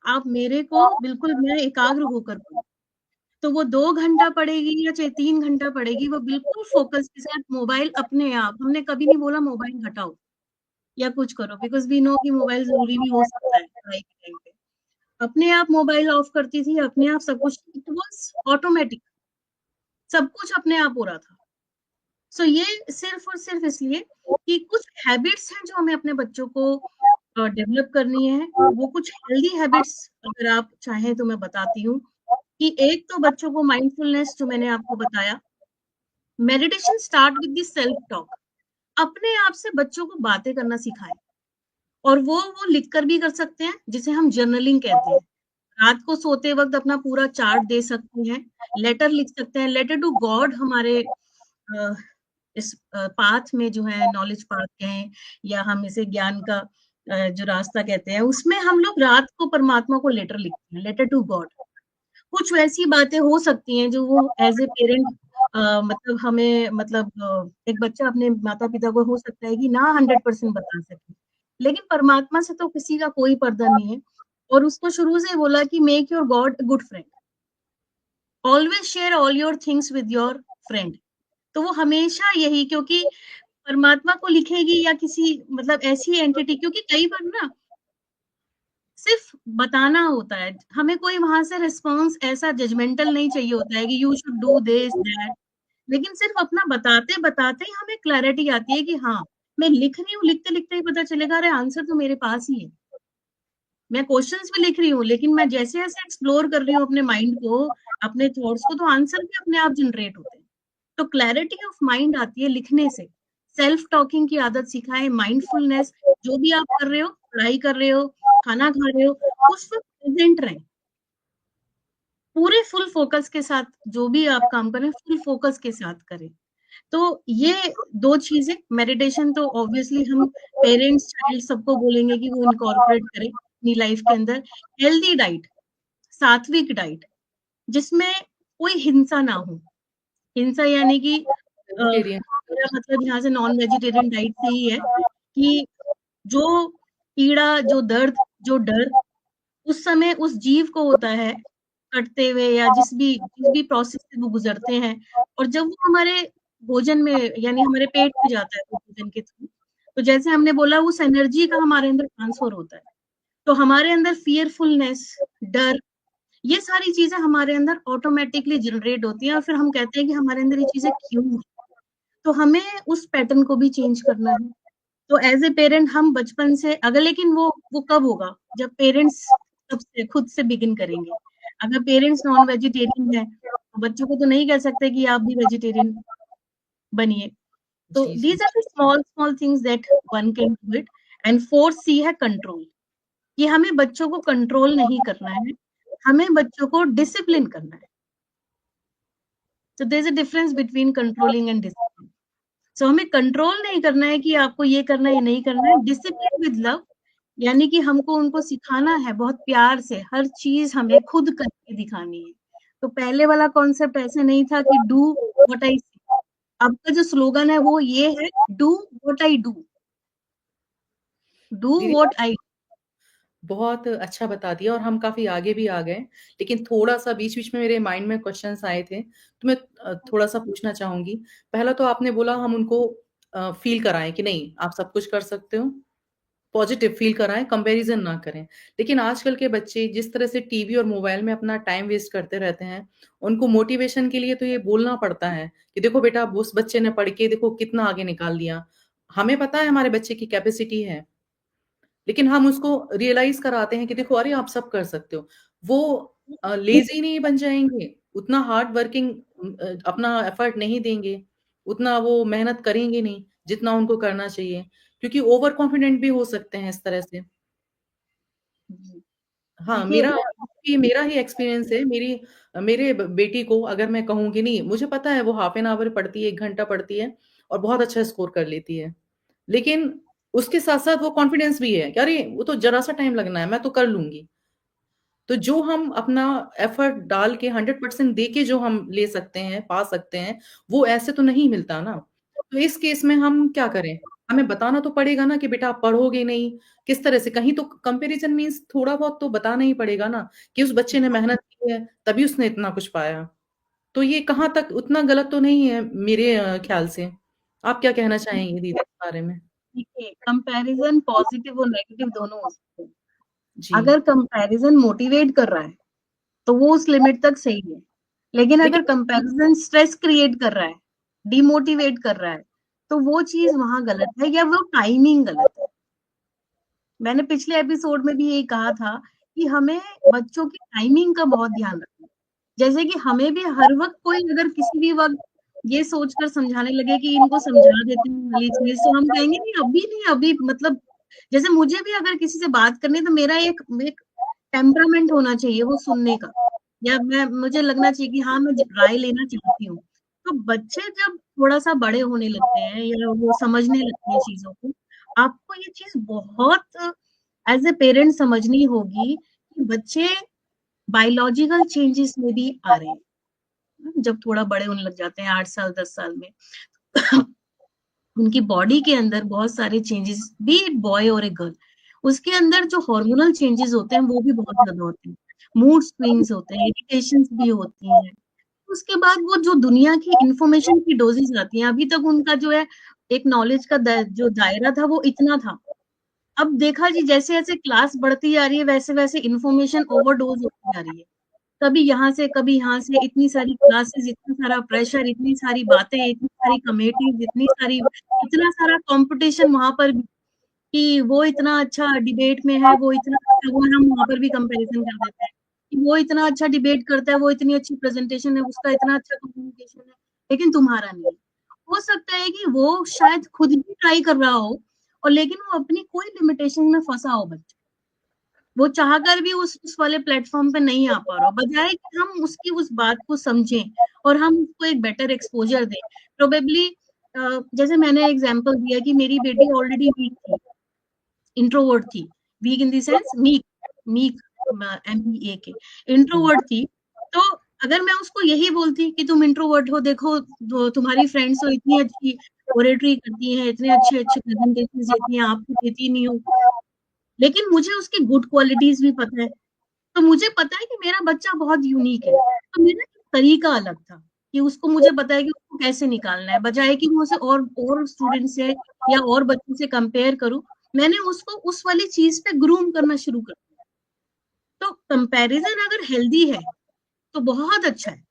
आप मेरे को बिल्कुल, मैं एकाग्र होकर पढूं। तो वो 2 घंटा पढ़ेगी या चाहे 3 घंटा पढ़ेगी, वो बिल्कुल फोकस के साथ, मोबाइल अपने आप, हमने कभी नहीं बोला मोबाइल हटाओ या कुछ करो, बिकॉज वी नो कि मोबाइल जरूरी भी हो सकता है पढ़ाई के टाइम पे। अपने आप मोबाइल ऑफ करती थी, अपने आप सब कुछ, इट वाज ऑटोमेटिक, सब कुछ अपने आप हो रहा था। सो ये सिर्फ और सिर्फ इसलिए कि कुछ हैबिट्स हैं जो हमें अपने बच्चों को डेवलप करनी है। वो कुछ हेल्दी हैबिट्स अगर आप चाहें तो मैं बताती हूँ कि एक तो बच्चों को माइंडफुलनेस, जो मैंने आपको बताया, meditation start with the self talk, अपने आप से बच्चों को बातें करना सिखाएं। और वो लिख कर भी कर सकते हैं, जिसे हम जर्नलिंग कहते हैं। रात को सोते वक्त अपना पूरा चार्ट दे सकते हैं, लेटर लिख सकते हैं, लेटर टू गॉड हमारे इस पाथ में जो है, नॉलेज पाथ कहें या हम इसे ज्ञान का जो रास्ता कहते हैं, उसमें हम लोग रात को परमात्मा को लेटर लिखते हैं, लेटर टू गॉड। कुछ वैसी बातें हो सकती हैं जो वो एज ए पेरेंट, मतलब हमें, मतलब एक बच्चा अपने माता पिता को हो सकता है कि ना 100% बता सके, लेकिन परमात्मा से तो किसी का कोई पर्दा नहीं है। और उसको शुरू से बोला कि make your God a good friend, always share all your things with your friend. तो वो हमेशा यही, क्योंकि परमात्मा को लिखेगी या किसी, मतलब ऐसी एंटिटी, क्योंकि कई बार ना सिर्फ बताना होता है, हमें कोई वहां से रिस्पॉन्स ऐसा जजमेंटल नहीं चाहिए होता है कि you should do this that. लेकिन सिर्फ अपना बताते-बताते ही हमें क्लैरिटी आती है कि हाँ, मैं लिख रही हूँ, लिखते-लिखते ही पता चलेगा अरे आंसर तो मेरे पास ही है। मैं क्वेश्चंस भी लिख रही हूँ, लेकिन मैं जैसे-जैसे एक्सप्लोर कर रही हूँ अपने माइंड को, अपने थॉट्स को, तो आंसर भी अपने आप जनरेट होते हैं। तो क्लैरिटी ऑफ माइंड आती है लिखने से। सेल्फ टॉकिंग की आदत सिखाएँ, माइंडफुलनेस, जो भी आप कर रहे हो, पढ़ाई कर रहे हो, खाना खा रहे हो, उस वक़्त प्रेज़ेंट रहें। पूरे फुल फ़ोकस के साथ जो भी आप काम कर रहे हैं, फुल फ़ोकस के साथ करें। तो ये 2 चीज़ें मेडिटेशन तो ऑब्वियसली हम पेरेंट्स, चाइल्ड सबको बोलेंगे कि वो इनकॉर्पोरेट करें अपनी लाइफ़ के अंदर। हेल्दी डाइट, सात्विक डाइट, जिसमें कोई हिंसा ना हो। हिंसा यानी कि वेजिटेरियन। मेरा मतलब यहाँ से नॉन वेजिटेरियन डाइट से ही है कि जो पीड़ा, जो दर्द, जो डर उस समय उस जीव को होता है, कटते हुए या जिस भी प्रोसेस से वो गुज़रते हैं और जब वो हमारे भोजन में यानी हमारे पेट में जाता है वो भोजन के थ्रू, तो जैसे हमने बोला उस एनर्जी का हमारे अंदर ट्रांसफर होता है। तो हमारे अंदर फ़ियरफुलनेस, डर, ये सारी चीज़ें हमारे अंदर ऑटोमैटिकली जनरेट होती हैं और फिर हम कहते हैं कि हमारे अंदर ये चीज़ें क्यों हैं? तो हमें उस पैटर्न को भी चेंज करना है। तो एज़ ए पेरेंट हम बचपन से अगर लेकिन वो कब होगा? जब पेरेंट्स खुद से बिगिन करेंगे। अगर पेरेंट्स नॉन वेजिटेरियन हैं, तो बच्चों को तो नहीं कह सकते कि आप भी वेजिटेरियन बनिए। तो जी, जी। These are the small small things that one can do it and 4 C है कंट्रोल। कि हमें बच्चों को कंट्रोल नहीं करना है, हमें बच्चों को डिसिप्लिन करना है। तो there is a difference between controlling and discipline. So हमें कंट्रोल नहीं करना है कि आपको ये करना है, ये नहीं करना है। डिसिप्लिन विद लव यानी कि हमको उनको सिखाना है बहुत प्यार से, हर चीज़ हमें खुद करके दिखानी है। तो पहले वाला कॉन्सेप्ट ऐसे नहीं था कि डू व्हाट आई से। अब का जो स्लोगन है वो ये है do what I do, do दीदी व्हाट आई बहुत अच्छा बता दिया और हम काफ़ी आगे भी आ गए। लेकिन थोड़ा-सा बीच-बीच में मेरे माइंड में क्वेश्चन्स आए थे, तो मैं थोड़ा-सा पूछना चाहूँगी। पहला तो आपने बोला हम उनको फ़ील कराएँ कि नहीं, आप सब कुछ कर सकते हो, पॉज़िटिव फ़ील कराएँ, कंपैरिज़न ना करें। लेकिन आजकल के बच्चे जिस तरह से टीवी और मोबाइल में अपना टाइम वेस्ट करते रहते हैं, उनको मोटिवेशन के लिए तो ये बोलना पड़ता है कि देखो बेटा, उस बच्चे ने पढ़ के देखो कितना आगे निकाल दिया। हमें पता है हमारे बच्चे की कैपेसिटी है। लेकिन हम उसको रियलाइज़ कराते हैं कि देखो अरे आप सब कर सकते हो। वो लेज़ी नहीं बन जाएँगे, उतना हार्ड वर्किंग अपना एफर्ट नहीं देंगे, उतना वो मेहनत करेंगे नहीं, जितना उनको करना चाहिए, क्योंकि ओवर कॉन्फिडेंट भी हो सकते हैं इस तरह से। जी, हाँ, देखिए मेरा ही एक्सपीरियंस है, मेरे बेटी को अगर मैं कहूँ कि नहीं, मुझे पता है वो हाफ एन आवर पढ़ती है, 1 घंटा पढ़ती है और बहुत अच्छा स्कोर कर लेती है। लेकिन उसके साथ-साथ वो कॉन्फिडेंस भी है कि अरे! वो तो ज़रा-सा टाइम लगना है, मैं तो कर लूँगी। तो जो हम अपना एफर्ट डाल के 100% दे के जो हम ले सकते हैं, पा सकते हैं, वो ऐसे तो नहीं मिलता ना। तो इस केस में हम क्या करें? हमें बताना तो पड़ेगा ना कि बेटा आप पढ़ोगे नहीं, किस तरह से कहीं तो कंपैरिज़न मीन्स थोड़ा बहुत तो बताना ही पड़ेगा ना कि उस बच्चे ने मेहनत की है, तभी उसने इतना कुछ पाया। तो ये कहाँ तक उतना गलत तो नहीं है मेरे ख्याल से। आप क्या कहना चाहेंगी दीदी इस बारे में? देखिए कंपैरिज़न पॉज़िटिव और नेगेटिव दोनों हो सकते हैं। जी, अगर कंपैरिज़न मोटिवेट कर रहा है, तो वो उस लिमिट तक सही है। लेकिन अगर लेकिन कंपैरिज़न स्ट्रेस क्रिएट कर रहा है, डिमोटिवेट कर रहा है, तो वो चीज़ वहाँ गलत है या वो टाइमिंग गलत है। मैंने पिछले एपिसोड में भी यही कहा था कि हमें बच्चों की टाइमिंग का बहुत ध्यान रखना है। जैसे कि हमें भी हर वक़्त कोई अगर किसी भी वक़्त ये सोचकर समझाने लगे कि इनको समझा देते हैं वाली चीज़, तो हम कहेंगे नहीं, अभी मतलब जैसे मुझे भी अगर किसी से बात करनी है तो मेरा एक एक टेम्परामेंट होना चाहिए वो सुनने का या मैं मुझे लगना चाहिए कि हाँ, मैं ज राय लेना चाहती हूँ। तो बच्चे जब थोड़ा-सा बड़े होने लगते हैं या वो समझने लगते हैं चीज़ों को, आपको ये चीज़ बहुत एज़ अ पेरेंट समझनी होगी कि बच्चे बायोलॉजिकल चेंजेस में भी आ रहे हैं, जब थोड़ा बड़े होने लग जाते हैं 8 साल, 10 साल में। उनकी बॉडी के अंदर बहुत सारे चेंजेस बी इट बॉय और ए गर्ल उसके अंदर जो हार्मोनल चेंजेस होते हैं वो भी बहुत ज़्यादा होते हैं। मूड स्विंग्स होते हैं, इरिटेशंस भी होती हैं। उसके बाद वो जो दुनिया की इन्फॉर्मेशन की डोज़ेज़ आती हैं, अभी तक उनका जो है एक नॉलेज का जो दायरा था वो इतना था। अब देखा जी जैसे-जैसे क्लास बढ़ती जा रही है वैसे-वैसे इन्फॉर्मेशन ओवरडोज़ होती जा रही है। कभी यहाँ से, कभी यहाँ से, इतनी सारी क्लासेस, इतना सारा प्रेशर, इतनी सारी बातें, इतनी सारी कमेटीज़, इतना सारा कॉम्पिटिशन वहाँ पर भी, कि वो इतना अच्छा डिबेट में है, वो इतना अच्छा, वो हम वहाँ पर भी कंपैरिज़न कर देते हैं, कि वो इतना अच्छा डिबेट करता है, वो इतनी अच्छी प्रेज़ेंटेशन है, उसका इतना अच्छा कम्युनिकेशन है, लेकिन तुम्हारा नहीं है। हो सकता है कि वो शायद खुद भी ट्राई कर रहा हो, और लेकिन वो अपनी कोई लिमिटेशन में फँसा हो बच्चा। वो चाहकर भी उस वाले प्लेटफ़ॉर्म पे नहीं आ पा रहा हो, बजाए कि हम उसकी उस बात को समझें और हम उसको एक बेटर एक्सपोज़र दें। प्रोबेबली जैसे मैंने एग्ज़ाम्पल दिया कि मेरी बेटी ऑलरेडी वीक थी, इंट्रोवर्ट थी। Weak in the sense meek, meek MEAK, हुँ, इंट्रोवर्ट थी। तो अगर मैं उसको यही बोलती कि तुम इंट्रोवर्ट हो, देखो तुम्हारी फ्रेंड्स तो इतनी अच्छी ओरेटरी करती हैं, इतने अच्छे-अच्छे प्रेज़ेंटेशंस देती हैं, आप तो देती नहीं हो। लेकिन मुझे उसकी गुड क्वालिटीज़ भी पता है। तो मुझे पता है कि मेरा बच्चा बहुत यूनिक है। तो मेरा तरीका अलग था, कि उसको मुझे पता है कि उसको कैसे निकालना है, बजाए कि मैं उसे और स्टूडेंट से या और बच्चों से कंपेयर करूँ, मैंने उसको उस वाली चीज़ पे ग्रूम करना शुरू कर दिया। तो कंपैरिज़न अगर हेल्दी है, तो बहुत अच्छा है।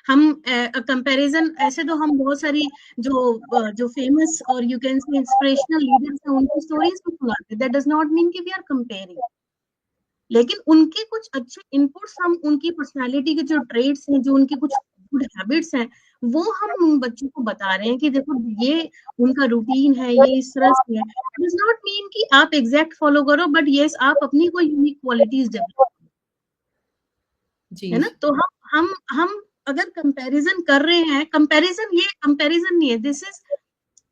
हम कंपैरिज़न ऐसे तो हम बहुत सारी जो फेमस और you can say inspirational leaders हैं, उनकी स्टोरीज़ भी सुनाते हैं। दैट डज़ नॉट मीन कि वी आर कंपेयरिंग। लेकिन उनके कुछ अच्छे इनपुट्स, हम उनकी पर्सनैलिटी के जो ट्रेट्स हैं, जो उनकी कुछ गुड हैबिट्स हैं, वो हम उन बच्चों को बता रहे हैं कि देखो ये उनका रूटीन है, ये इस तरह से है। इट डज़ नॉट मीन कि आप एग्ज़ैक्ट फॉलो करो, बट येस आप अपनी कोई यूनिक क्वालिटीज़ डेवलप करो, है जी, ना? तो हम अगर कंपैरिज़न कर रहे हैं, कंपैरिज़न नहीं है, दिस इज़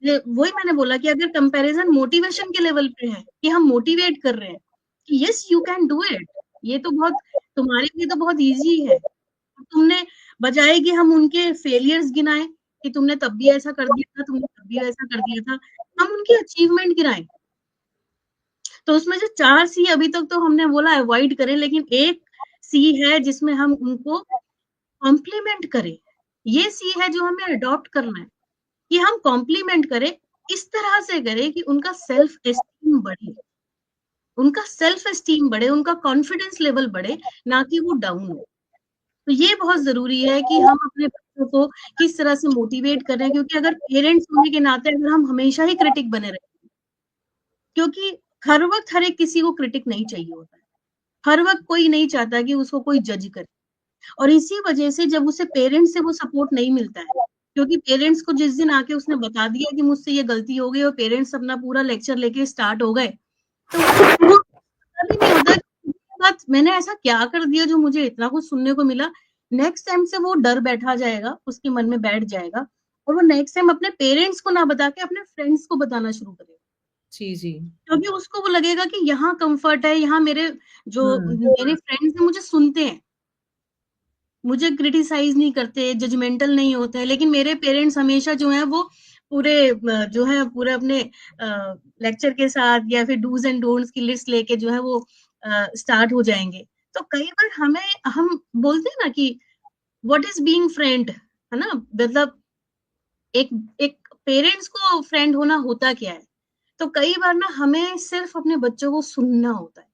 ये वही मैंने बोला कि अगर कंपैरिज़न मोटिवेशन के लेवल पे है, कि हम मोटिवेट कर रहे हैं, कि yes you can do it, ये तो बहुत तुम्हारे लिए तो बहुत ईज़ी है। तुमने बजाए कि हम उनके फेलियर्स गिनाएँ, कि तुमने तब भी ऐसा कर दिया था, तुमने तब भी ऐसा कर दिया था, हम उनकी अचीवमेंट गिनाएँ। तो उसमें जो 4 सी अभी तक तो हमने बोला अवॉइड करें, लेकिन एक सी है जिसमें हम उनको कॉम्प्लीमेंट करें। ये सी है जो हमें अडॉप्ट करना है, कि हम कॉम्प्लीमेंट करें, इस तरह से करें कि उनका सेल्फ एस्टीम बढ़े, उनका कॉन्फिडेंस लेवल बढ़े, ना कि वो डाउन हो। तो ये बहुत ज़रूरी है कि हम अपने बच्चों को किस तरह से मोटिवेट कर रहे हैं, क्योंकि अगर पेरेंट्स होने के नाते अगर हम हमेशा ही क्रिटिक बने रहें, क्योंकि हर वक़्त हर एक किसी को क्रिटिक नहीं चाहिए होता है। हर वक़्त कोई नहीं चाहता कि उसको कोई जज करे, और इसी वजह से जब उसे पेरेंट्स से वो सपोर्ट नहीं मिलता है, क्योंकि पेरेंट्स को जिस दिन आके उसने बता दिया कि मुझसे ये गलती हो गई और पेरेंट्स अपना पूरा लेक्चर लेके स्टार्ट हो गए, तो वो पता भी नहीं होता कि उसके बाद मैंने ऐसा क्या कर दिया जो मुझे इतना कुछ सुनने को मिला। नेक्स्ट टाइम से वो डर बैठा जाएगा, उसके मन में बैठ जाएगा, और वो नेक्स्ट टाइम अपने पेरेंट्स को ना बता के अपने फ्रेंड्स को बताना शुरू करेगा। जी, जी। क्योंकि उसको वो लगेगा कि यहाँ कम्फर्ट है, यहाँ हुँ, मेरे फ्रेंड्स हैं मुझे सुनते हैं, मुझे क्रिटिसाइज़ नहीं करते, जजमेंटल नहीं होते हैं, लेकिन मेरे पेरेंट्स हमेशा जो हैं वो जो है पूरे अपने लेक्चर के साथ या फिर डूज़ एंड डोंट्स की लिस्ट लेके जो है वो स्टार्ट हो जाएँगे। तो कई बार हम बोलते हैं ना कि व्हाट इज़ बीइंग फ्रेंड, है ना? मतलब एक एक पेरेंट्स को फ्रेंड होना होता क्या है? तो कई बार ना हमें सिर्फ़ अपने बच्चों को सुनना होता है।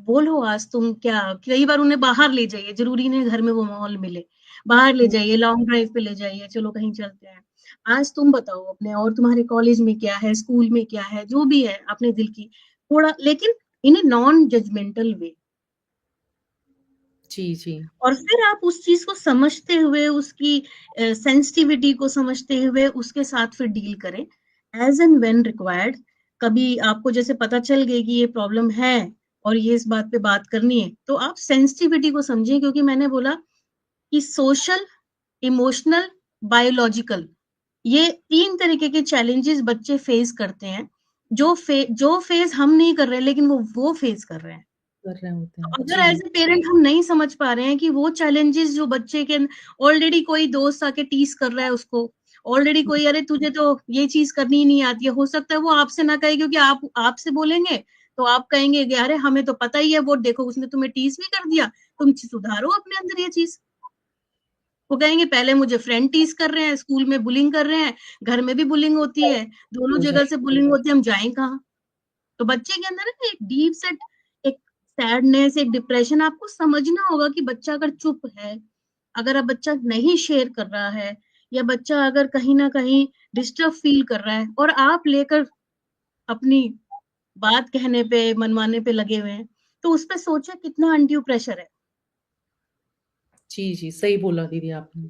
बोलो आज तुम क्या, कई बार उन्हें बाहर ले जाइए, ज़रूरी नहीं घर में वो माहौल मिले। बाहर ले हुँ। जाइए, लॉन्ग ड्राइव पे ले जाइए, चलो कहीं चलते हैं। आज तुम बताओ अपने, और तुम्हारे कॉलेज में क्या है, स्कूल में क्या है, जो भी है अपने दिल की, थोड़ा लेकिन इन अ नॉन जजमेंटल वे। जी, जी। और फिर आप उस चीज़ को समझते हुए, उसकी सेंसिटिविटी को समझते हुए उसके साथ फिर डील करें, एज़ एंड व्हेन रिक्वायर्ड। कभी आपको जैसे पता चल गई कि ये प्रॉब्लम है और ये इस बात पे बात करनी है, तो आप सेंसिटिविटी को समझें, क्योंकि मैंने बोला कि सोशल, इमोशनल, बायोलॉजिकल, ये 3 तरीके के चैलेंजेस बच्चे फेस करते हैं, जो फेस हम नहीं कर रहे हैं, लेकिन वो फेस कर रहे हैं। कर रहे होते हैं। अगर जी। एज़ अ पेरेंट हम नहीं समझ पा रहे हैं कि वो चैलेंजेस जो बच्चे के ऑलरेडी कोई दोस्त आके टीज़ कर रहा है उसको, ऑलरेडी हुँ, कोई अरे तुझे तो ये चीज़ करनी ही नहीं आती है, हो सकता है वो आपसे ना कहे, क्योंकि आप आपसे बोलेंगे, तो आप कहेंगे कि अरे हमें तो पता ही है, वो देखो उसने तुम्हें टीज़ भी कर दिया, तुम सुधारो अपने अंदर ये चीज़। वो कहेंगे पहले मुझे फ्रेंड टीज़ कर रहे हैं, स्कूल में बुलिंग कर रहे हैं, घर में भी बुलिंग होती है, दोनों हो जगह जाए। से बुलिंग होती है, हम जाएँ कहाँ? तो बच्चे के अंदर है ना एक डीप सेट एक सैडनेस, एक डिप्रेशन, आपको समझना होगा कि बच्चा अगर चुप है, अगर अब बच्चा नहीं शेयर कर रहा है, या बच्चा अगर कहीं ना कहीं डिस्टर्ब फील कर रहा है और आप लेकर अपनी बात कहने पे, मनवाने पे लगे हुए हैं, तो उस पे सोचे कितना अनड्यू प्रेशर है। जी, जी, सही बोला दीदी आपने।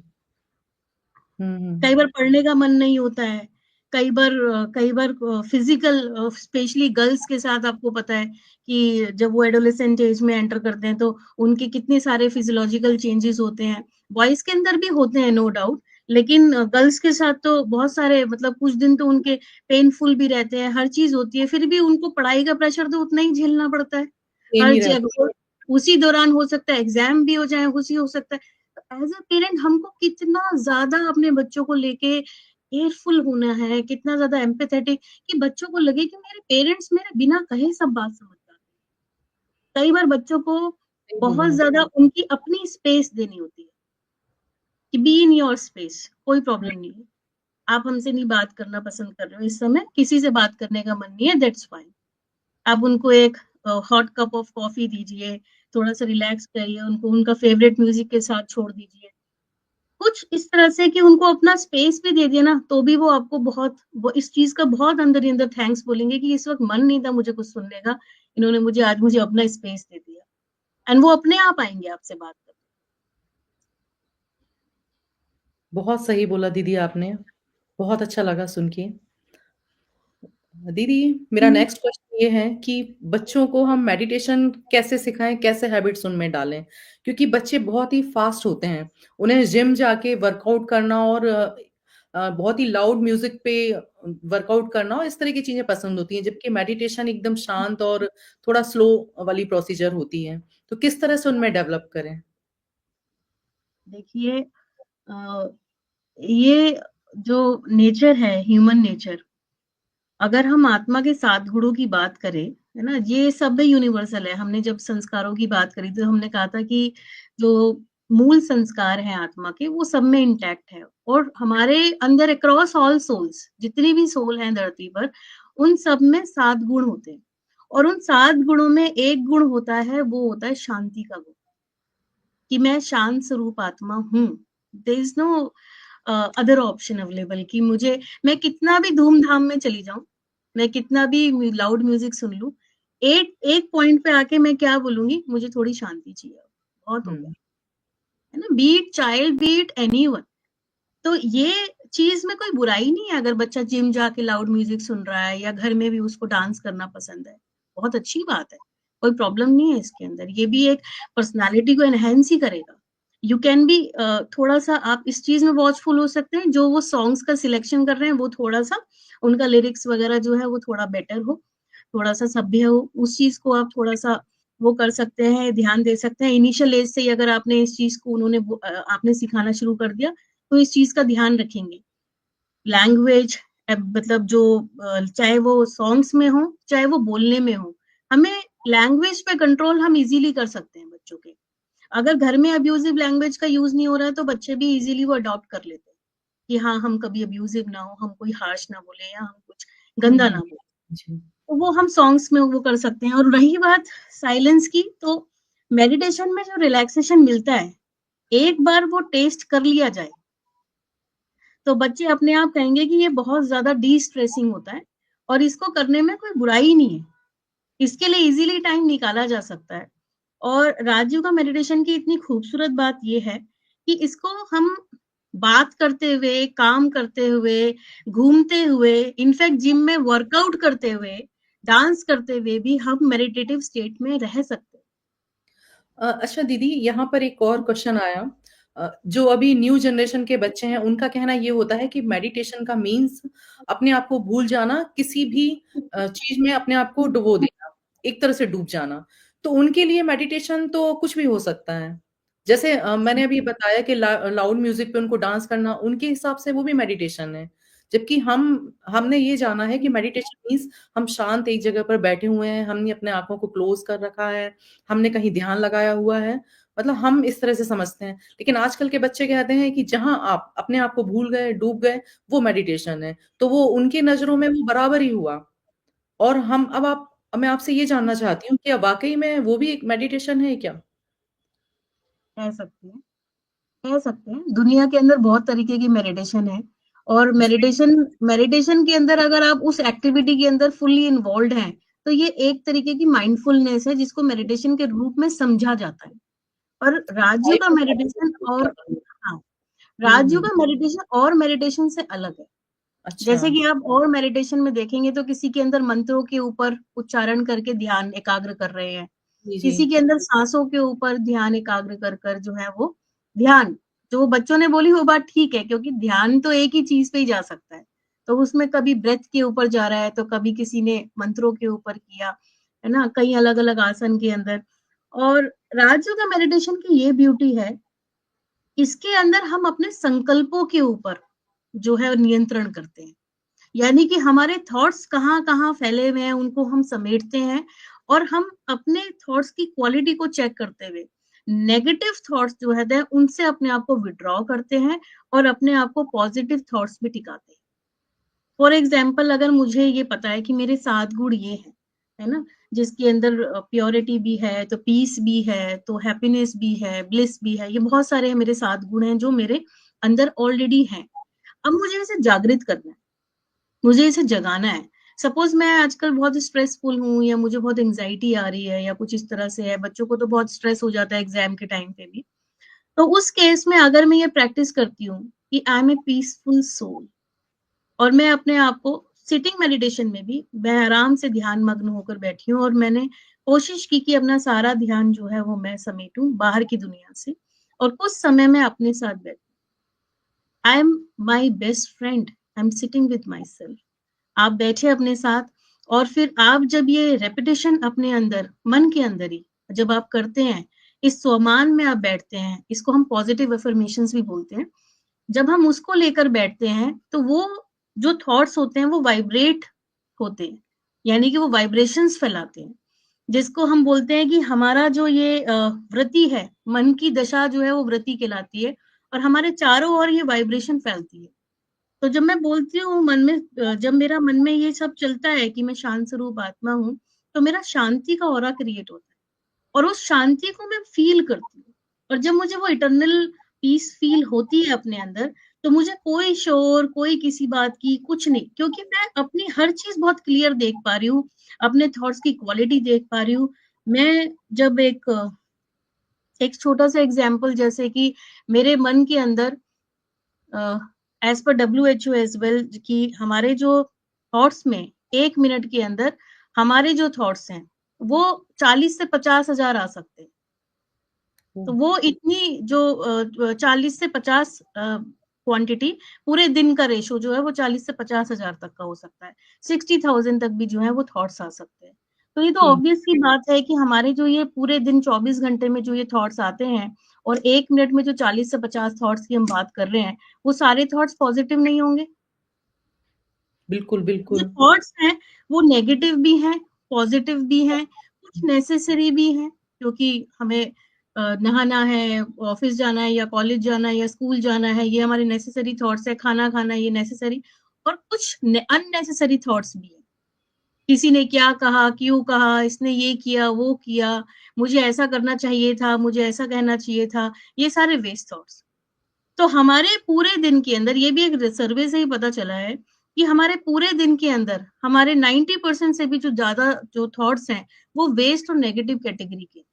कई बार हुँ। पढ़ने का मन नहीं होता है, कई बार फिजिकल, स्पेशली गर्ल्स के साथ आपको पता है कि जब वो एडोलेसेंट एज में एंटर करते हैं तो उनके कितने सारे फिजियोलॉजिकल चेंजेस होते हैं। बॉयज के अंदर भी होते हैं, नो डाउट, लेकिन गर्ल्स के साथ तो बहुत सारे, मतलब कुछ दिन तो उनके पेनफुल भी रहते हैं, हर चीज होती है, फिर भी उनको पढ़ाई का प्रेशर तो उतना ही झेलना पड़ता है। सेम हर ही रहता जगह उसी दौरान हो सकता है, एग्जाम भी हो जाए, उसी हो सकता है। एज अ पेरेंट हमको कितना ज्यादा अपने बच्चों को लेके केयरफुल होना है, कितना ज्यादा एम्पैथेटिक, कि बच्चों को लगे कि मेरे पेरेंट्स मेरे बिना कहे सब बात समझ जाते हैं। कई बार बच्चों को सही बोला बहुत आप। ज्यादा उनकी अपनी स्पेस देनी होती है, कि बी इन योर स्पेस, कोई हुँ, प्रॉब्लम नहीं है, आप हमसे नहीं बात करना पसंद कर रहे हो इस समय, किसी से बात करने का मन नहीं है, दैट्स फाइन। आप उनको एक हॉट कप ऑफ कॉफी दीजिए, थोड़ा सा रिलैक्स करिए उनको, उनका फेवरेट म्यूजिक के साथ छोड़ दीजिए, कुछ इस तरह से कि उनको अपना स्पेस भी दे दिया ना, तो भी वो आपको बहुत, वो इस चीज का बहुत अंदर ही अंदर थैंक्स बोलेंगे कि इस वक्त मन नहीं था मुझे कुछ सुनने का, इन्होंने मुझे आज मुझे अपना स्पेस दे दिया, एंड वो अपने आप आएंगे आपसे बात करने। बहुत सही बोला दीदी आपने, बहुत अच्छा लगा सुन के। दीदी, मेरा हम्म। नेक्स्ट क्वेश्चन ये है कि बच्चों को हम मेडिटेशन कैसे सिखाएँ, कैसे हैबिट्स उनमें डालें? क्योंकि बच्चे बहुत ही फास्ट होते हैं। उन्हें जिम जाके वर्कआउट करना और बहुत ही लाउड म्यूज़िक पे वर्कआउट करना और इस तरह की चीज़ें पसंद होती हैं, जबकि मेडिटेशन एकदम शांत और थोड़ा स्लो वाली प्रोसीजर होती है। तो किस तरह से उनमें डेवलप करें? देखिए, अ, ये जो नेचर है, ह्यूमन नेचर, अगर हम आत्मा के 7 गुणों की बात करें, है ना, ये सब में यूनिवर्सल है। हमने जब संस्कारों की बात करी तो हमने कहा था कि जो मूल संस्कार हैं आत्मा के, वो सब में इंटैक्ट है, और हमारे अंदर अक्रॉस ऑल सोल्स, जितनी भी सोल हैं धरती पर, उन सब में 7 गुण होते हैं, और उन 7 गुणों में एक गुण होता है, वो होता है शांति का गुण, कि मैं शांत स्वरूप आत्मा हूँ। There is no other option available, कि मुझे, मैं कितना भी धूमधाम में चली जाऊं, मैं कितना भी लाउड म्यूजिक सुन लूं, एक एक पॉइंट पे आके मैं क्या बोलूंगी, मुझे थोड़ी शांति चाहिए, बहुत हो गया, हुँ, है ना, बीट चाइल्ड, बीट एनीवन। तो ये चीज में कोई बुराई नहीं है, अगर बच्चा जिम जाके लाउड म्यूजिक सुन रहा है, या घर में भी उसको डांस करना पसंद है, बहुत अच्छी बात है, कोई प्रॉब्लम नहीं है इसके अंदर, ये भी एक पर्सनालिटी को एनहेंस ही करेगा। यू कैन बी, थोड़ा सा आप इस चीज में वॉचफुल हो सकते हैं, जो वो सॉन्ग्स का सिलेक्शन कर रहे हैं वो थोड़ा सा, उनका लिरिक्स वगैरह जो है वो थोड़ा बेटर हो, थोड़ा सा सभ्य हो, उस चीज को आप थोड़ा सा वो कर सकते हैं, ध्यान दे सकते हैं। इनिशियल एज से ही अगर आपने इस चीज को आपने सिखाना शुरू कर दिया, तो इस चीज का ध्यान रखेंगे। लैंग्वेज, मतलब जो, चाहे वो सॉन्ग्स में हो, चाहे वो बोलने में हो, हमें लैंग्वेज पे कंट्रोल हम इजीली कर सकते हैं बच्चों के। अगर घर में अब्यूजिव लैंग्वेज का यूज नहीं हो रहा है, तो बच्चे भी इजीली वो अडॉप्ट कर लेते हैं, कि हाँ, हम कभी अब्यूजिव ना हो, हम कोई हार्श ना बोले, या हम कुछ हुँ, गंदा हुँ। ना बोले, जी। तो वो हम सॉन्ग्स में वो कर सकते हैं। और रही बात साइलेंस की, तो मेडिटेशन में जो रिलैक्सेशन मिलता है, एक बार वो टेस्ट कर लिया जाए, तो बच्चे अपने आप कहेंगे कि ये बहुत ज्यादा डी स्ट्रेसिंग होता है, और इसको करने में कोई बुराई नहीं है, इसके लिए इजीली टाइम निकाला जा सकता है। और राजयोग का मेडिटेशन की इतनी खूबसूरत बात ये है कि इसको हम बात करते हुए, काम करते हुए, घूमते हुए, इनफैक्ट जिम में वर्कआउट करते हुए, डांस करते हुए भी हम मेडिटेटिव स्टेट में रह सकते हैं। अच्छा दीदी, यहाँ पर एक और क्वेश्चन आया। जो अभी न्यू जनरेशन के बच्चे हैं, उनका कहना ये होता है कि मेडिटेशन का मीन्स अपने आप को भूल जाना, किसी भी चीज़ में अपने आप को डुबो देना, एक तरह से डूब जाना। तो उनके लिए मेडिटेशन तो कुछ भी हो सकता है। जैसे मैंने अभी बताया कि लाउड म्यूज़िक पे उनको डांस करना, उनके हिसाब से वो भी मेडिटेशन है। जबकि हमने ये जाना है कि मेडिटेशन मीन्स हम शांत एक जगह पर बैठे हुए हैं, हमने अपने आँखों को क्लोज़ कर रखा है, हमने कहीं ध्यान लगाया हुआ है, मतलब हम इस तरह से समझते हैं। लेकिन आजकल के बच्चे कहते हैं कि जहाँ आप अपने आप को भूल गए, डूब गए, वो मेडिटेशन है। तो वो उनकी नज़रों में वो बराबर ही हुआ। और हम अब आप अब मैं आपसे ये जानना चाहती हूँ, क्या वाक़ई में वो भी एक मेडिटेशन है क्या? कह सकते हैं, कह सकते हैं। दुनिया के अंदर बहुत तरीके की मेडिटेशन है और जी, मेडिटेशन के अंदर अगर आप उस एक्टिविटी के अंदर फुल्ली इन्वॉल्व्ड हैं, तो ये एक तरीके की माइंडफुलनेस है जिसको मेडिटेशन के रूप में समझा जाता है। और राजयोग का मेडिटेशन और हाँ, राजयोग हुँ, का मेडिटेशन और मेडिटेशन से अलग है। अच्छा। जैसे कि आप और मेडिटेशन में देखेंगे तो किसी के अंदर मंत्रों के ऊपर उच्चारण करके ध्यान एकाग्र कर रहे हैं, जी, जी। किसी के अंदर सांसों के ऊपर ध्यान एकाग्र कर कर जो है वो ध्यान, जो बच्चों ने बोली वो बात ठीक है, क्योंकि ध्यान तो एक ही चीज पे ही जा सकता है। तो उसमें कभी ब्रेथ के ऊपर जा रहा है, तो कभी किसी ने मंत्रों के ऊपर किया, है ना, कई अलग अलग आसन के अंदर। और राजयोग का मेडिटेशन की ये ब्यूटी है, इसके अंदर हम अपने संकल्पों के ऊपर जो है नियंत्रण करते हैं। यानी कि हमारे थॉट्स कहाँ-कहाँ फैले हुए हैं, उनको हम समेटते हैं और हम अपने थॉट्स की क्वालिटी को चेक करते हुए, नेगेटिव थॉट्स जो है उनसे अपने आप को विथड्रॉ करते हैं और अपने आप को पॉजिटिव थॉट्स में टिकाते हैं। फॉर एग्जाम्पल, अगर मुझे ये पता है कि मेरे 7 गुण ये हैं, है ना? जिसके अंदर प्योरिटी भी है, तो पीस भी है, तो हैप्पीनेस भी है, ब्लिस भी है, ये बहुत सारे मेरे 7 गुण हैं जो मेरे अंदर ऑलरेडी हैं। अब मुझे इसे जागृत करना है। मुझे इसे जगाना है। सपोज़ मैं आजकल बहुत स्ट्रेसफुल हूँ या मुझे बहुत एंग्ज़ायटी आ रही है या कुछ इस तरह से है, बच्चों को तो बहुत स्ट्रेस हो जाता है एग्ज़ाम के टाइम पे भी। तो उस केस में अगर मैं ये प्रैक्टिस करती हूँ कि I am a peaceful soul और मैं अपने आप को सिटिंग मेडिटेशन में भी मैं आराम से ध्यान मग्न होकर बैठी हूँ और मैंने कोशिश की कि अपना सारा ध्यान जो है वो मैं समेटूँ बाहर की दुनिया से और कुछ समय मैं अपने साथ बैठूँ। I am my best friend, I am sitting with my self. आप बैठे अपने साथ और फिर आप जब ये रेपिटेशन अपने अंदर, मन के अंदर ही जब आप करते हैं, इस स्वमान में आप बैठते हैं, इसको हम पॉजिटिव अफर्मेशंस भी बोलते हैं। जब हम उसको लेकर बैठते हैं, तो वो जो थॉट्स होते हैं वो वाइब्रेट होते हैं, यानी कि वो वाइब्रेशंस फैलाते हैं, जिसको हम बोलते हैं कि हमारा जो ये वृत्ति है, मन की दशा जो है वो वृत्ति कहलाती है और हमारे चारों ओर ये वाइब्रेशन फैलती है। तो जब मैं बोलती हूँ मन में जब मेरा मन में ये सब चलता है कि मैं शांत स्वरूप आत्मा हूँ, तो मेरा शांति का ऑरा क्रिएट होता है और उस शांति को मैं फ़ील करती हूँ। और जब मुझे वो इटर्नल पीस फ़ील होती है अपने अंदर, तो मुझे कोई शोर, कोई किसी बात की कुछ नहीं, क्योंकि मैं अपनी हर चीज़ बहुत क्लियर देख पा रही हूँ, अपने थॉट्स की क्वालिटी देख पा रही हूँ। मैं जब एक छोटा-सा एग्ज़ाम्पल, जैसे कि मेरे मन के अंदर as per WHO as well कि हमारे जो थॉट्स में 1 मिनट के अंदर हमारे जो थॉट्स हैं, वो 40 से 50,000 आ सकते हैं। ओह! तो वो इतनी जो 40 से 50 क्वांटिटी पूरे दिन का रेशो जो है वो 40 से 50,000 तक का हो सकता है। 60,000 तक भी जो है वो थॉट्स आ सकते हैं। तो ये तो हुँ, ऑब्वियस सी बात है कि हमारे जो ये पूरे दिन 24 घंटे में जो ये थॉट्स आते हैं और 1 मिनट में जो 40 से 50 थॉट्स की हम बात कर रहे हैं, वो सारे थॉट्स पॉज़िटिव नहीं होंगे। बिल्कुल, जो बिल्कुल। थॉट्स हैं, वो नेगेटिव भी हैं, पॉज़िटिव भी हैं, कुछ नेसेसरी भी हैं, क्योंकि हमें नहाना है, ऑफ़िस जाना है या कॉलेज जाना है या स्कूल जाना है, ये हमारे नेसेसरी थॉट्स हैं, खाना खाना है, ये नेसेसरी, और कुछ ने अननेसेसरी थॉट्स भी हैं। किसी ने क्या कहा, क्यों कहा, इसने ये किया, वो किया, मुझे ऐसा करना चाहिए था, मुझे ऐसा कहना चाहिए था, ये सारे वेस्ट थॉट्स। तो हमारे पूरे दिन के अंदर ये भी एक सर्वे से ही पता चला है कि हमारे पूरे दिन के अंदर हमारे 90% से भी जो ज़्यादा जो थॉट्स हैं, वो वेस्ट और नेगेटिव कैटेगरी के।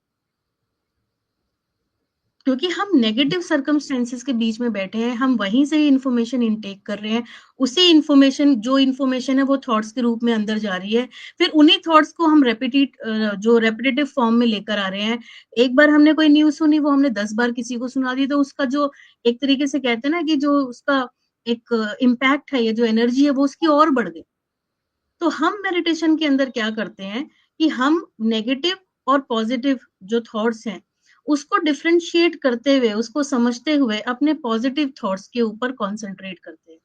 क्योंकि हम नेगेटिव सर्कमस्टेंसेस के बीच में बैठे हैं, हम वहीं से ही इन्फॉर्मेशन इनटेक कर रहे हैं। उसी इन्फॉर्मेशन जो इन्फॉर्मेशन है वो थॉट्स के रूप में अंदर जा रही है। फिर उन्हीं थॉट्स को हम जो रेपिटेटिव फॉर्म में लेकर आ रहे हैं। एक बार हमने कोई न्यूज़ सुनी, वो हमने 10 बार किसी को सुना दी, तो उसका जो एक तरीके से कहते हैं ना कि जो उसका एक इम्पैक्ट है, ये जो एनर्जी है वो उसकी और बढ़ गई। तो हम मेडिटेशन के अंदर क्या करते हैं कि हम नेगेटिव और पॉजिटिव जो थॉट्स हैं, उसको डिफरेंशिएट करते हुए, उसको समझते हुए अपने पॉजिटिव थॉट्स के ऊपर कॉन्संट्रेट करते हैं।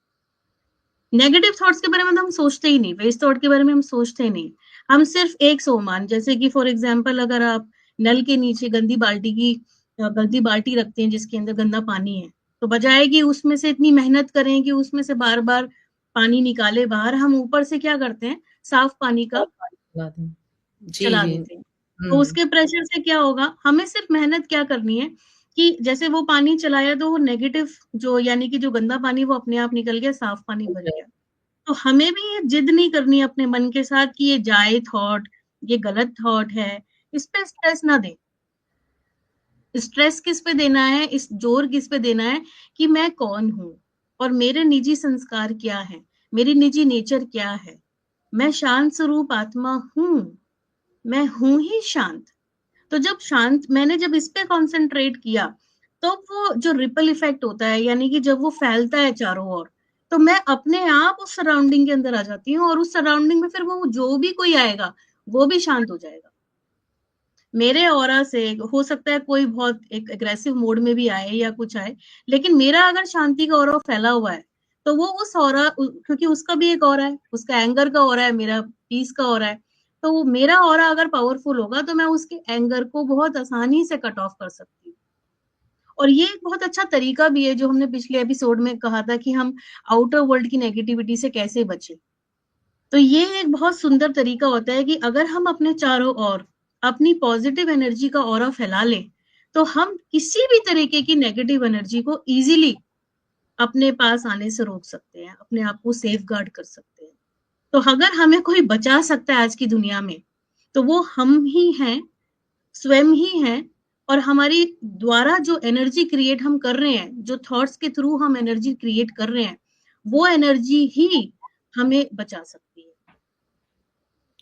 नेगेटिव थॉट्स के बारे में तो हम सोचते ही नहीं, वेस्ट थॉट के बारे में हम सोचते ही नहीं। हम सिर्फ एक सोमान, जैसे कि फॉर एग्जांपल अगर आप नल के नीचे गंदी बाल्टी रखते हैं जिसके अंदर गंदा पानी है, तो बजाय कि उसमें से इतनी मेहनत करें कि उसमें से बार-बार पानी निकालें बाहर, हम ऊपर से क्या करते हैं, साफ पानी का साफ पानी पिला दें। जी, चला जी। देते हैं। तो हुँ, उसके प्रेशर से क्या होगा, हमें सिर्फ मेहनत क्या करनी है कि जैसे वो पानी चलाया तो वो नेगेटिव जो यानी कि जो गंदा पानी वो अपने आप निकल गया, साफ पानी भर गया। तो हमें भी ये जिद नहीं करनी अपने मन के साथ कि ये जाए थॉट, ये गलत थॉट है, इस पे स्ट्रेस ना दें। स्ट्रेस किस पे देना है, इस जोर किस पे देना है कि मैं कौन हूँ और मेरे निजी संस्कार क्या है, मेरी निजी नेचर क्या है। मैं शांत स्वरूप आत्मा हूँ, मैं हूँ ही शांत। तो जब शांत मैंने जब इस पे कॉन्सेंट्रेट किया, तो वो जो रिपल इफेक्ट होता है यानी कि जब वो फैलता है चारों ओर, तो मैं अपने आप उस सराउंडिंग के अंदर आ जाती हूँ और उस सराउंडिंग में फिर वो जो भी कोई आएगा, वो भी शांत हो जाएगा। मेरे ऑरा से हो सकता है कोई बहुत एक एग्रेसिव मोड में भी आए या कुछ आए, लेकिन मेरा अगर शांति का ऑरा फैला हुआ है, तो वो उस ऑरा क्योंकि उसका भी एक ऑरा है, उसका एंगर का ऑरा है, मेरा पीस का ऑरा है। तो वो मेरा ऑरा अगर पावरफुल होगा तो मैं उसके एंगर को बहुत आसानी से कट ऑफ कर सकती हूँ। और ये एक बहुत अच्छा तरीका भी है जो हमने पिछले एपिसोड में कहा था कि हम आउटर वर्ल्ड की नेगेटिविटी से कैसे बचें। तो ये एक बहुत सुंदर तरीका होता है कि अगर हम अपने चारों ओर अपनी पॉजिटिव एनर्जी का ऑरा फैला लें, तो हम किसी भी तरीके की नेगेटिव एनर्जी को इजीली अपने पास आने से रोक सकते हैं, अपने आप को सेफ गार्ड कर सकते हैं। तो अगर हमें कोई बचा सकता है आज की दुनिया में, तो वो हम ही हैं, स्वयं ही हैं। और हमारी द्वारा जो एनर्जी क्रिएट हम कर रहे हैं, जो थॉट्स के थ्रू हम एनर्जी क्रिएट कर रहे हैं, वो एनर्जी ही हमें बचा सकती है।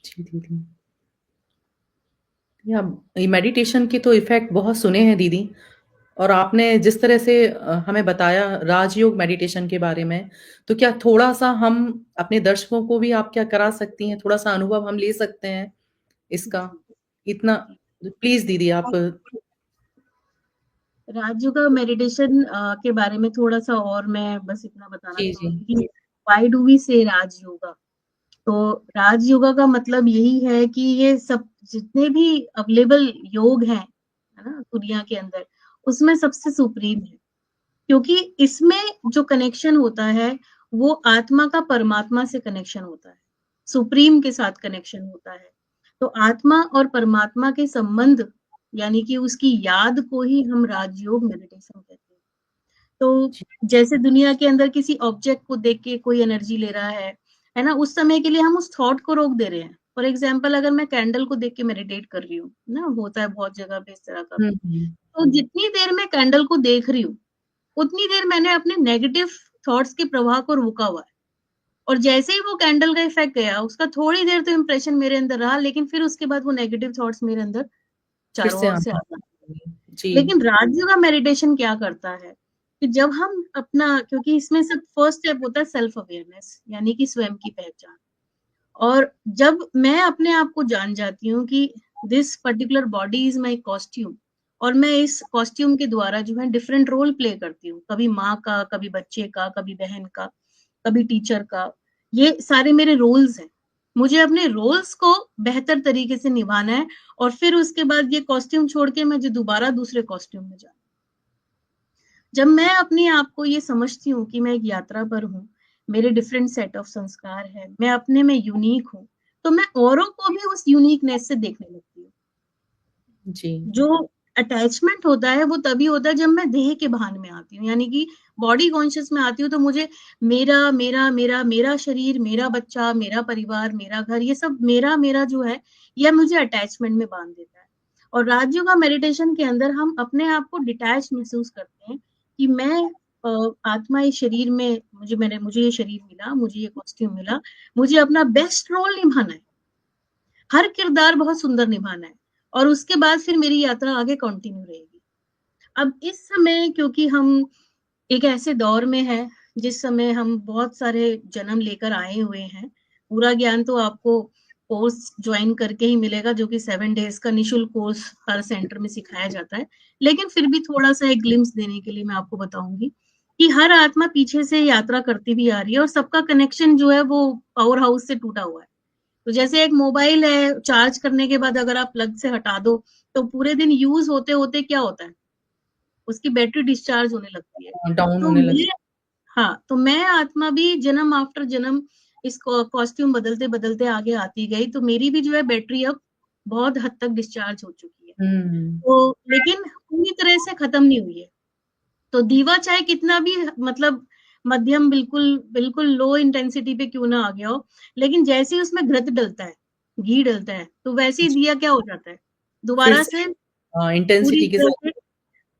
जी दीदी। या ये मेडिटेशन के तो इफ़ेक्ट बहुत सुने हैं दीदी और आपने जिस तरह से हमें बताया राजयोग मेडिटेशन के बारे में, तो क्या थोड़ा-सा हम अपने दर्शकों को भी आप क्या करा सकती हैं? थोड़ा-सा अनुभव हम ले सकते हैं इसका? जी, इतना जी। प्लीज़ दीदी आप राजयोग मेडिटेशन के बारे में थोड़ा-सा और मैं बस इतना बताना जी, जी। चाहूँगी कि व्हाई डू वी से राजयोगा? तो राजयोगा का मतलब यही है कि ये सब जितने भी अवेलेबल योग हैं, है ना, दुनिया के अंदर, उसमें सबसे सुप्रीम है। क्योंकि इसमें जो कनेक्शन होता है, वो आत्मा का परमात्मा से कनेक्शन होता है, सुप्रीम के साथ कनेक्शन होता है। तो आत्मा और परमात्मा के संबंध यानी कि उसकी याद को ही हम राजयोग मेडिटेशन कहते हैं। तो जी, जैसे दुनिया के अंदर किसी ऑब्जेक्ट को देख के कोई एनर्जी ले रहा है ना? उस समय के लिए हम उस थॉट को रोक दे रहे हैं। फॉर एग्जाम्पल अगर मैं कैंडल को देख के मेडिटेट कर रही हूँ, ना होता है बहुत जगह पे इस तरह का हुँ, भी। हुँ। तो जितनी देर मैं कैंडल को देख रही हूँ, उतनी देर मैंने अपने नेगेटिव थॉट्स के प्रवाह को रोका हुआ है। और जैसे ही वो कैंडल का इफेक्ट गया, उसका थोड़ी देर तो इम्प्रेशन मेरे अंदर रहा, लेकिन फिर उसके बाद वो नेगेटिव थॉट्स मेरे अंदर फिर चारों से ओर से आना आ जाते हैं। जी, लेकिन राजयोग का मेडिटेशन क्या करता है कि जब हम अपना क्योंकि इसमें सब फर्स्ट स्टेप होता है सेल्फ अवेयरनेस यानी कि स्वयं की पहचान। और जब मैं अपने आप को जान जाती हूँ कि this particular body is my costume और मैं इस कॉस्ट्यूम के द्वारा जो है डिफरेंट रोल प्ले करती हूँ, कभी माँ का, कभी बच्चे का, कभी बहन का, कभी टीचर का। ये सारे मेरे रोल्स हैं। मुझे अपने रोल्स को बेहतर तरीके से निभाना है और फिर उसके बाद ये कॉस्ट्यूम छोड़ के मैं जो दोबारा दूसरे कॉस्ट्यूम में जाऊँ। जब मैं अपने आप को ये समझती हूँ कि मैं एक यात्रा पर हूँ, मेरे डिफरेंट सेट ऑफ संस्कार हैं, मैं अपने में यूनिक हूँ, तो मैं औरों को भी उस यूनिकनेस से देखने लगती हूँ। जी। जो अटैचमेंट होता है वो तभी होता है जब मैं देह के भान में आती हूँ, यानी कि बॉडी कॉन्शियस में आती हूँ तो मुझे मेरा शरीर, मेरा बच्चा, मेरा परिवार, मेरा घर, ये सब मेरा जो है, यह मुझे अटैचमेंट में बांध देता है। और राजयोगा मेडिटेशन के अंदर हम अपने आप को डिटैच महसूस करते हैं कि मैं आत्मा इस शरीर में मुझे ये शरीर मिला, मुझे ये कॉस्ट्यूम मिला, मुझे अपना बेस्ट रोल निभाना है। हर किरदार बहुत सुंदर निभाना है और उसके बाद फिर मेरी यात्रा आगे कंटिन्यू रहेगी। अब इस समय क्योंकि हम एक ऐसे दौर में हैं, जिस समय हम बहुत सारे जन्म लेकर आए हुए हैं। पूरा ज्ञान तो आपको कोर्स जॉइन करके ही मिलेगा जो कि 7 डेज़ का निःशुल्क कोर्स हर सेंटर में सिखाया जाता है। लेकिन फिर भी थोड़ा-सा एक ग्लिम्प्स देने के लिए मैं आपको बताऊँगी कि हर आत्मा पीछे से यात्रा करती भी आ रही है और सबका कनेक्शन जो है वो पावर हाउस से टूटा हुआ है। तो जैसे एक मोबाइल है, चार्ज करने के बाद अगर आप प्लग से हटा दो, तो पूरे दिन यूज़ होते-होते क्या होता है? उसकी बैटरी डिस्चार्ज होने लगती है। डाउन तो होने लगे। तो मैं आत्मा भी जन्म आफ्टर जन्म इस कॉस्ट्यूम बदलते-बदलते आगे आती गई, तो मेरी भी जो है बैटरी अब बहुत हद तक डिस्चार्ज हो चुकी है। हुँ। तो लेकिन पूरी तरह से खत्म नहीं हुई है। तो दीवा चाहे कितना भी मतलब मध्यम बिल्कुल लो इंटेंसिटी पे क्यों ना आ गया हो, लेकिन जैसे ही उसमें घृत डलता है, घी डलता है, तो वैसे ही जी, दिया क्या हो जाता है, फिर दोबारा से से पूरी इंटेंसिटी के तरह साथ से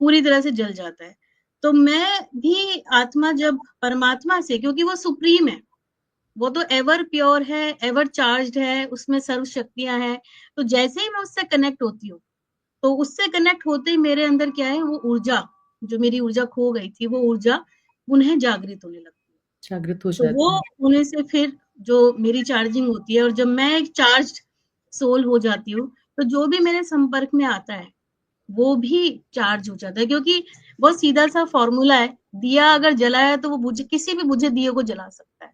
पूरी तरह से जल जाता है। तो मैं भी आत्मा जब परमात्मा से, क्योंकि वो सुप्रीम है, वो तो एवर प्योर है, एवर चार्ज्ड है, उसमें सर्व शक्तियाँ हैं। तो जैसे ही मैं उससे कनेक्ट होती हूँ, तो उससे कनेक्ट होते ही मेरे अंदर क्या है, वो ऊर्जा, जो मेरी ऊर्जा खो गई थी, वो ऊर्जा पुनः जागृत होने लगती है। जागृत हो तो वो जाती है। होने से फिर जो मेरी चार्जिंग होती है, और जब मैं एक चार्ज्ड सोल हो जाती हूँ, तो जो भी मेरे संपर्क में आता है, वो भी चार्ज हो जाता है, क्योंकि बहुत सीधा सा फॉर्मूला है, दिया अगर जला है तो वो बुझे, किसी भी बुझे दिए को जला सकता है।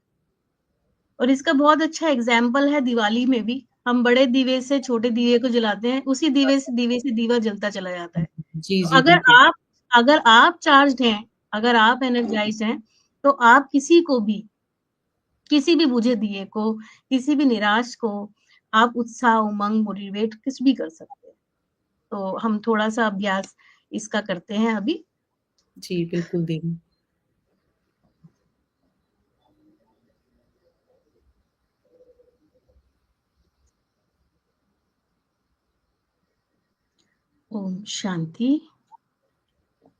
और इसका बहुत अच्छा एग्जाम्पल है दिवाली में भी, हम बड़े दीवे से छोटे दीवे को जलाते हैं, उसी दीवे से दीवा जलता चला जाता है। जी, तो जी, बिल्कुल। अगर आप चार्ज्ड हैं, अगर आप एनर्जाइज्ड हैं, तो आप किसी भी बुझे दिए को, किसी भी निराश को आप उत्साह, उमंग, मोटिवेट कुछ भी कर सकते हैं। तो हम थोड़ा-सा अभ्यास इसका करते हैं अभी। जी, बिल्कुल दीदी। ओम शांति। जी,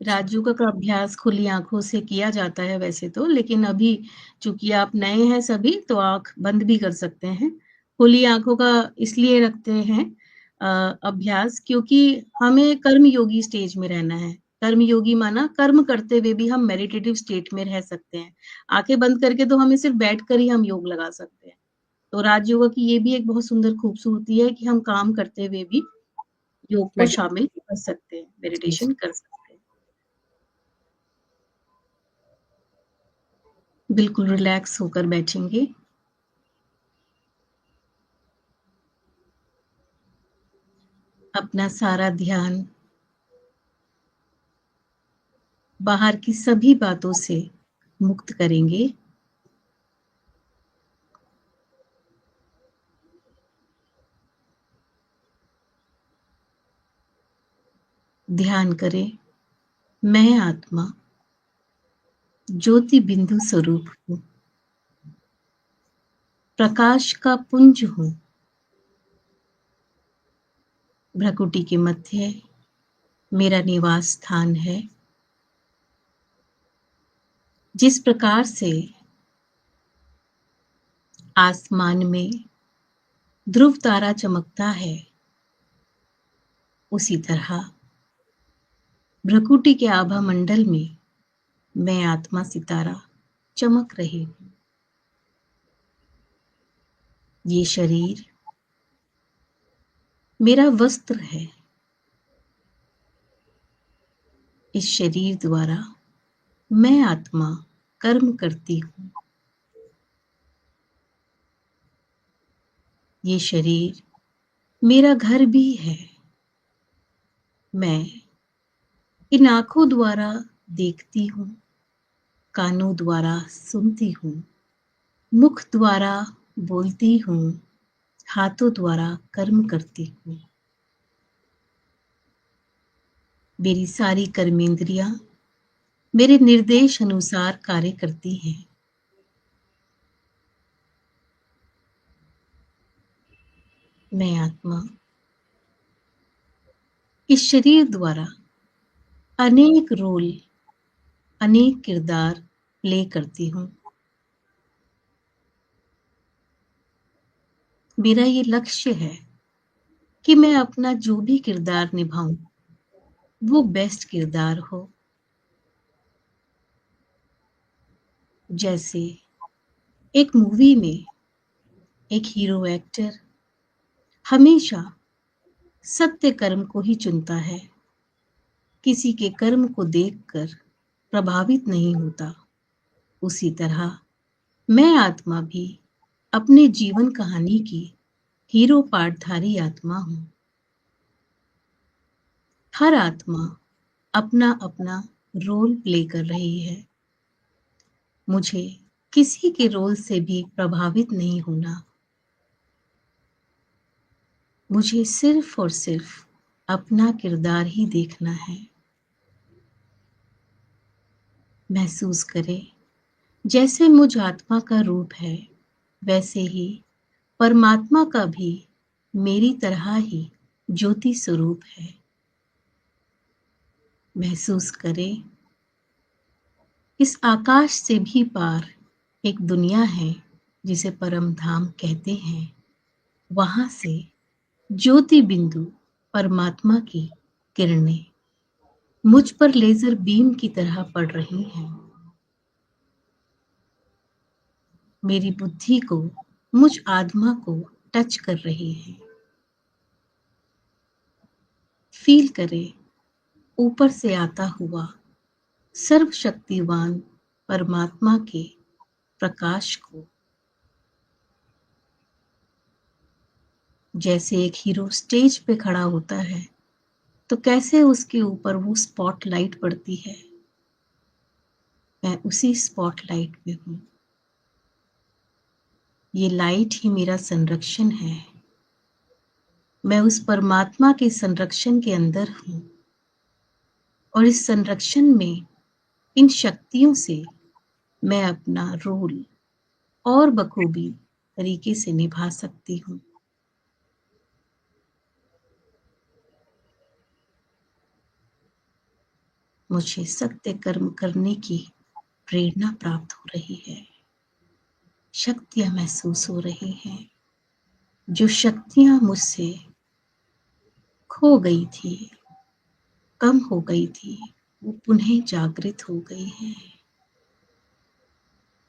राजयोग का अभ्यास खुली आँखों से किया जाता है वैसे तो, लेकिन अभी चूँकि आप नए हैं सभी, तो आँख बंद भी कर सकते हैं। खुली आँखों का इसलिए रखते हैं अभ्यास, क्योंकि हमें कर्मयोगी स्टेज में रहना है। कर्मयोगी माना कर्म करते हुए भी हम मेडिटेटिव स्टेट में रह सकते हैं। आँखें बंद करके तो हमें सिर्फ बैठकर ही हम योग लगा सकते हैं। तो राजयोग की ये भी एक बहुत सुंदर खूबसूरती है कि हम काम करते हुए भी योग को मेडिटेशन। शामिल कर सकते हैं, जी, जी। मेडिटेशन कर सकते हैं। बिल्कुल रिलैक्स होकर बैठेंगे। अपना सारा ध्यान बाहर की सभी बातों से मुक्त करेंगे। ध्यान करें, मैं आत्मा ज्योति बिंदु स्वरूप हूँ, प्रकाश का पुंज हूँ। भ्रकुटी के मध्य मेरा निवास स्थान है। जिस प्रकार से आसमान में ध्रुव तारा चमकता है, उसी तरह भ्रकुटी के आभा मंडल में मैं आत्मा सितारा चमक रही हूँ। ये शरीर मेरा वस्त्र है। इस शरीर द्वारा मैं आत्मा कर्म करती हूँ। ये शरीर मेरा घर भी है। मैं इन आँखों द्वारा देखती हूँ, कानों द्वारा सुनती हूँ, मुख द्वारा बोलती हूँ, हाथों द्वारा कर्म करती हूँ। मेरी सारी कर्मेंद्रियाँ मेरे निर्देश अनुसार कार्य करती हैं। मैं आत्मा इस शरीर द्वारा अनेक रोल, अनेक किरदार प्ले करती हूँ। मेरा ये लक्ष्य है कि मैं अपना जो भी किरदार निभाऊं, वो बेस्ट किरदार हो। जैसे एक मूवी में एक हीरो एक्टर हमेशा सत्य कर्म को ही चुनता है, किसी के कर्म को देखकर प्रभावित नहीं होता। उसी तरह मैं आत्मा भी अपने जीवन कहानी की हीरो पार्टधारी आत्मा हूँ। हर आत्मा अपना अपना रोल प्ले कर रही है। मुझे किसी के रोल से भी प्रभावित नहीं होना। मुझे सिर्फ और सिर्फ अपना किरदार ही देखना है। महसूस करें, जैसे मुझ आत्मा का रूप है, वैसे ही परमात्मा का भी मेरी तरह ही ज्योति स्वरूप है। महसूस करें, इस आकाश से भी पार एक दुनिया है जिसे परम धाम कहते हैं। वहां से ज्योति बिंदु परमात्मा की किरणें मुझ पर लेजर बीम की तरह पड़ रही हैं। मेरी बुद्धि को, मुझ आत्मा को टच कर रही है। फील करें ऊपर से आता हुआ सर्वशक्तिवान परमात्मा के प्रकाश को। जैसे एक हीरो स्टेज पे खड़ा होता है तो कैसे उसके ऊपर वो स्पॉटलाइट पड़ती है, मैं उसी स्पॉटलाइट में हूं। ये लाइट ही मेरा संरक्षण है। मैं उस परमात्मा के संरक्षण के अंदर हूं और इस संरक्षण में, इन शक्तियों से मैं अपना रोल और बखूबी तरीके से निभा सकती हूं। मुझे सत्य कर्म करने की प्रेरणा प्राप्त हो रही है। शक्तियां महसूस हो रही हैं। जो शक्तियां मुझसे खो गई थी, कम हो गई थी, वो पुनः जागृत हो गई हैं।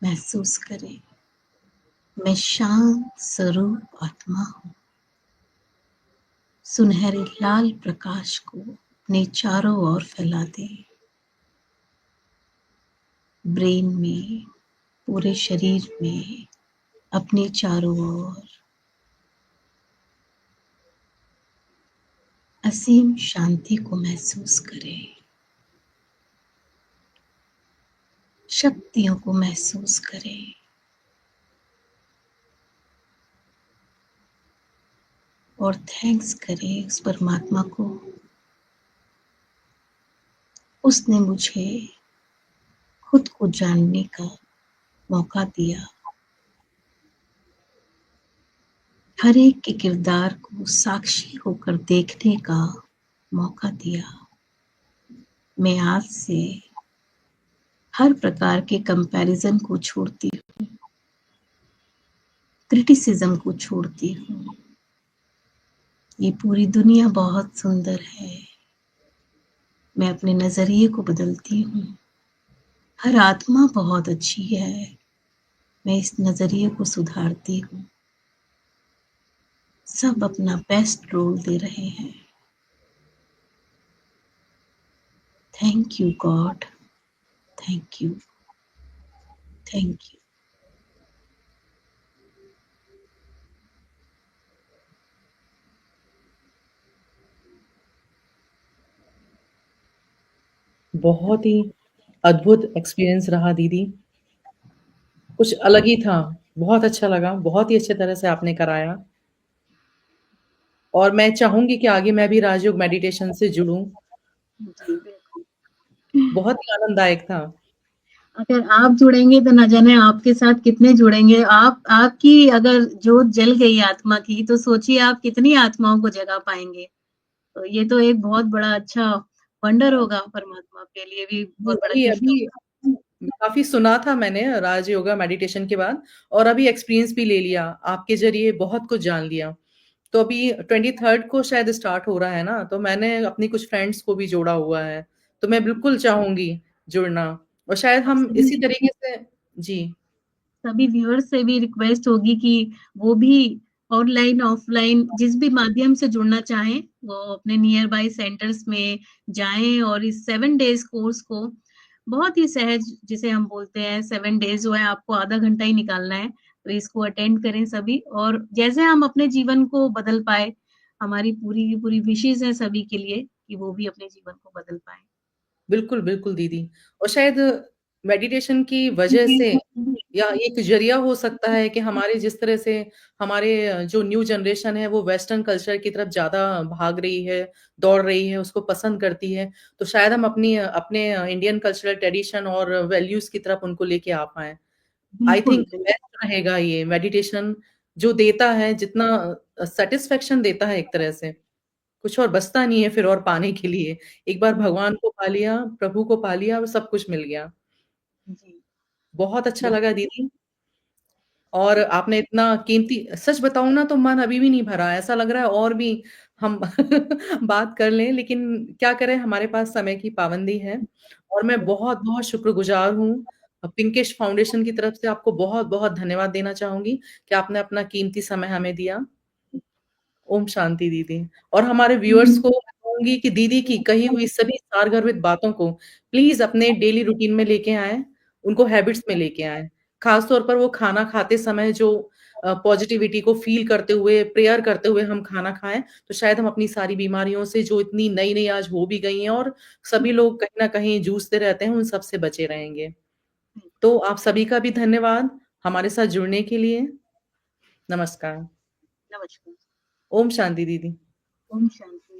महसूस करें, मैं शांत स्वरूप आत्मा हूं। सुनहरे लाल प्रकाश को अपने चारों ओर फैला दें। ब्रेन में, पूरे शरीर में, अपने चारों ओर असीम शांति को महसूस करें। शक्तियों को महसूस करें। और थैंक्स करें उस परमात्मा को, उसने मुझे खुद को जानने का मौका दिया। हर एक के किरदार को साक्षी होकर देखने का मौका दिया। मैं आज से हर प्रकार के कंपैरिजन को छोड़ती हूँ, क्रिटिसिज्म को छोड़ती हूँ। ये पूरी दुनिया बहुत सुंदर है। मैं अपने नजरिए को बदलती हूँ। हर आत्मा बहुत अच्छी है। मैं इस नजरिए को सुधारती हूँ। सब अपना बेस्ट रोल दे रहे हैं। Thank you God, thank you, thank you. बहुत ही अद्भुत एक्सपीरियंस रहा दीदी। कुछ अलग ही था। बहुत अच्छा लगा। बहुत ही अच्छे तरह से आपने कराया। और मैं चाहूँगी कि आगे मैं भी राजयोग मेडिटेशन से जुड़ूँ। जी, बिल्कुल। बहुत ही आनंददायक था। अगर आप जुड़ेंगे तो न जाने आपके साथ कितने जुड़ेंगे। आपकी अगर जोत जल गई आत्मा की, तो सोचिए आप कितनी आत्माओं को जगा पाएंगे। तो ये तो एक बहुत बड़ा अच्छा वंडर होगा, परमात्मा के लिए भी जी, बहुत बड़ा अभी गिफ्ट अभी होगा। काफ़ी सुना था मैंने राज योगा मेडिटेशन के बाद और अभी एक्सपीरियंस भी ले लिया। आपके ज़रिए बहुत कुछ जान लिया। तो अभी 23rd को शायद स्टार्ट हो रहा है ना, तो मैंने अपनी कुछ फ्रेंड्स को भी जोड़ा हुआ है। तो मैं बिल्कुल चाहूँगी जुड़ना और शायद और हम इसी तरीके से जी, सभी व्यूअर्स से भी रिक्वेस्ट होगी कि वो भी ऑनलाइन ऑफलाइन जिस भी माध्यम से जुड़ना चाहें, वो अपने नियर बाय सेंटर्स में जाएं और इस 7 डेज कोर्स को बहुत ही सहज, जिसे हम बोलते हैं 7 डेज जो है, आपको आधा घंटा ही निकालना है, तो इसको अटेंड करें सभी। और जैसे हम अपने जीवन को बदल पाए, हमारी पूरी की पूरी विशेष है सभी के लिए कि वो भी अपने जीवन को बदल पाए। बिल्कुल, बिल्कुल दीदी। और शायद मेडिटेशन की वजह से या एक ज़रिया हो सकता है कि हमारे जिस तरह से हमारे जो न्यू जनरेशन है वो वेस्टर्न कल्चर की तरफ ज़्यादा भाग रही है, दौड़ रही है, उसको पसंद करती है, तो शायद हम अपने इंडियन कल्चरल ट्रेडिशन और वैल्यूज़ की तरफ उनको लेके आ पाएँ। आई बिल्कुल, थिंक बिल्कुल। बेस्ट रहेगा ये मेडिटेशन जो देता है जितना सैटिस्फैक्शन देता है एक तरह से, कुछ और बचता नहीं है फिर और पाने के लिए। एक बार हुँ, भगवान को पा लिया, प्रभु को पा लिया, सब कुछ मिल गया। जी, बहुत अच्छा लगा बिल्कुल। दीदी और आपने इतना कीमती सच बताऊँ ना तो मन अभी भी नहीं भरा, ऐसा लग रहा है और भी हम बात कर लें, लेकिन क्या करें हमारे पास समय की पाबंदी है और मैं बहुत-बहुत शुक्रगुज़ार हूँ पिंकिश फाउंडेशन की तरफ से आपको बहुत-बहुत धन्यवाद देना चाहूँगी कि आपने अपना कीमती समय हमें दिया। ओम शांति दीदी और हमारे व्यूअर्स को मैं कहूँगी कि दीदी की कही हुई सभी सारगर्भित बातों को प्लीज़ अपने डेली रूटीन में लेके आएँ, उनको हैबिट्स में लेके आएँ। ख़ास तौर पर वो खाना खाते समय जो पॉज़िटिविटी को फ़ील करते हुए, प्रेयर करते हुए हम खाना खाएँ, तो शायद हम अपनी सारी बीमारियों से जो इतनी नई-नई आज हो भी गई हैं और सभी लोग कहीं न कहीं जूझते रहते हैं, उन सब से बचे रहेंगे। तो आप सभी का भी धन्यवाद हमारे साथ जुड़ने के लिए। नमस्कार। नमस्कार। ओम शांति दीदी। ओम शांति।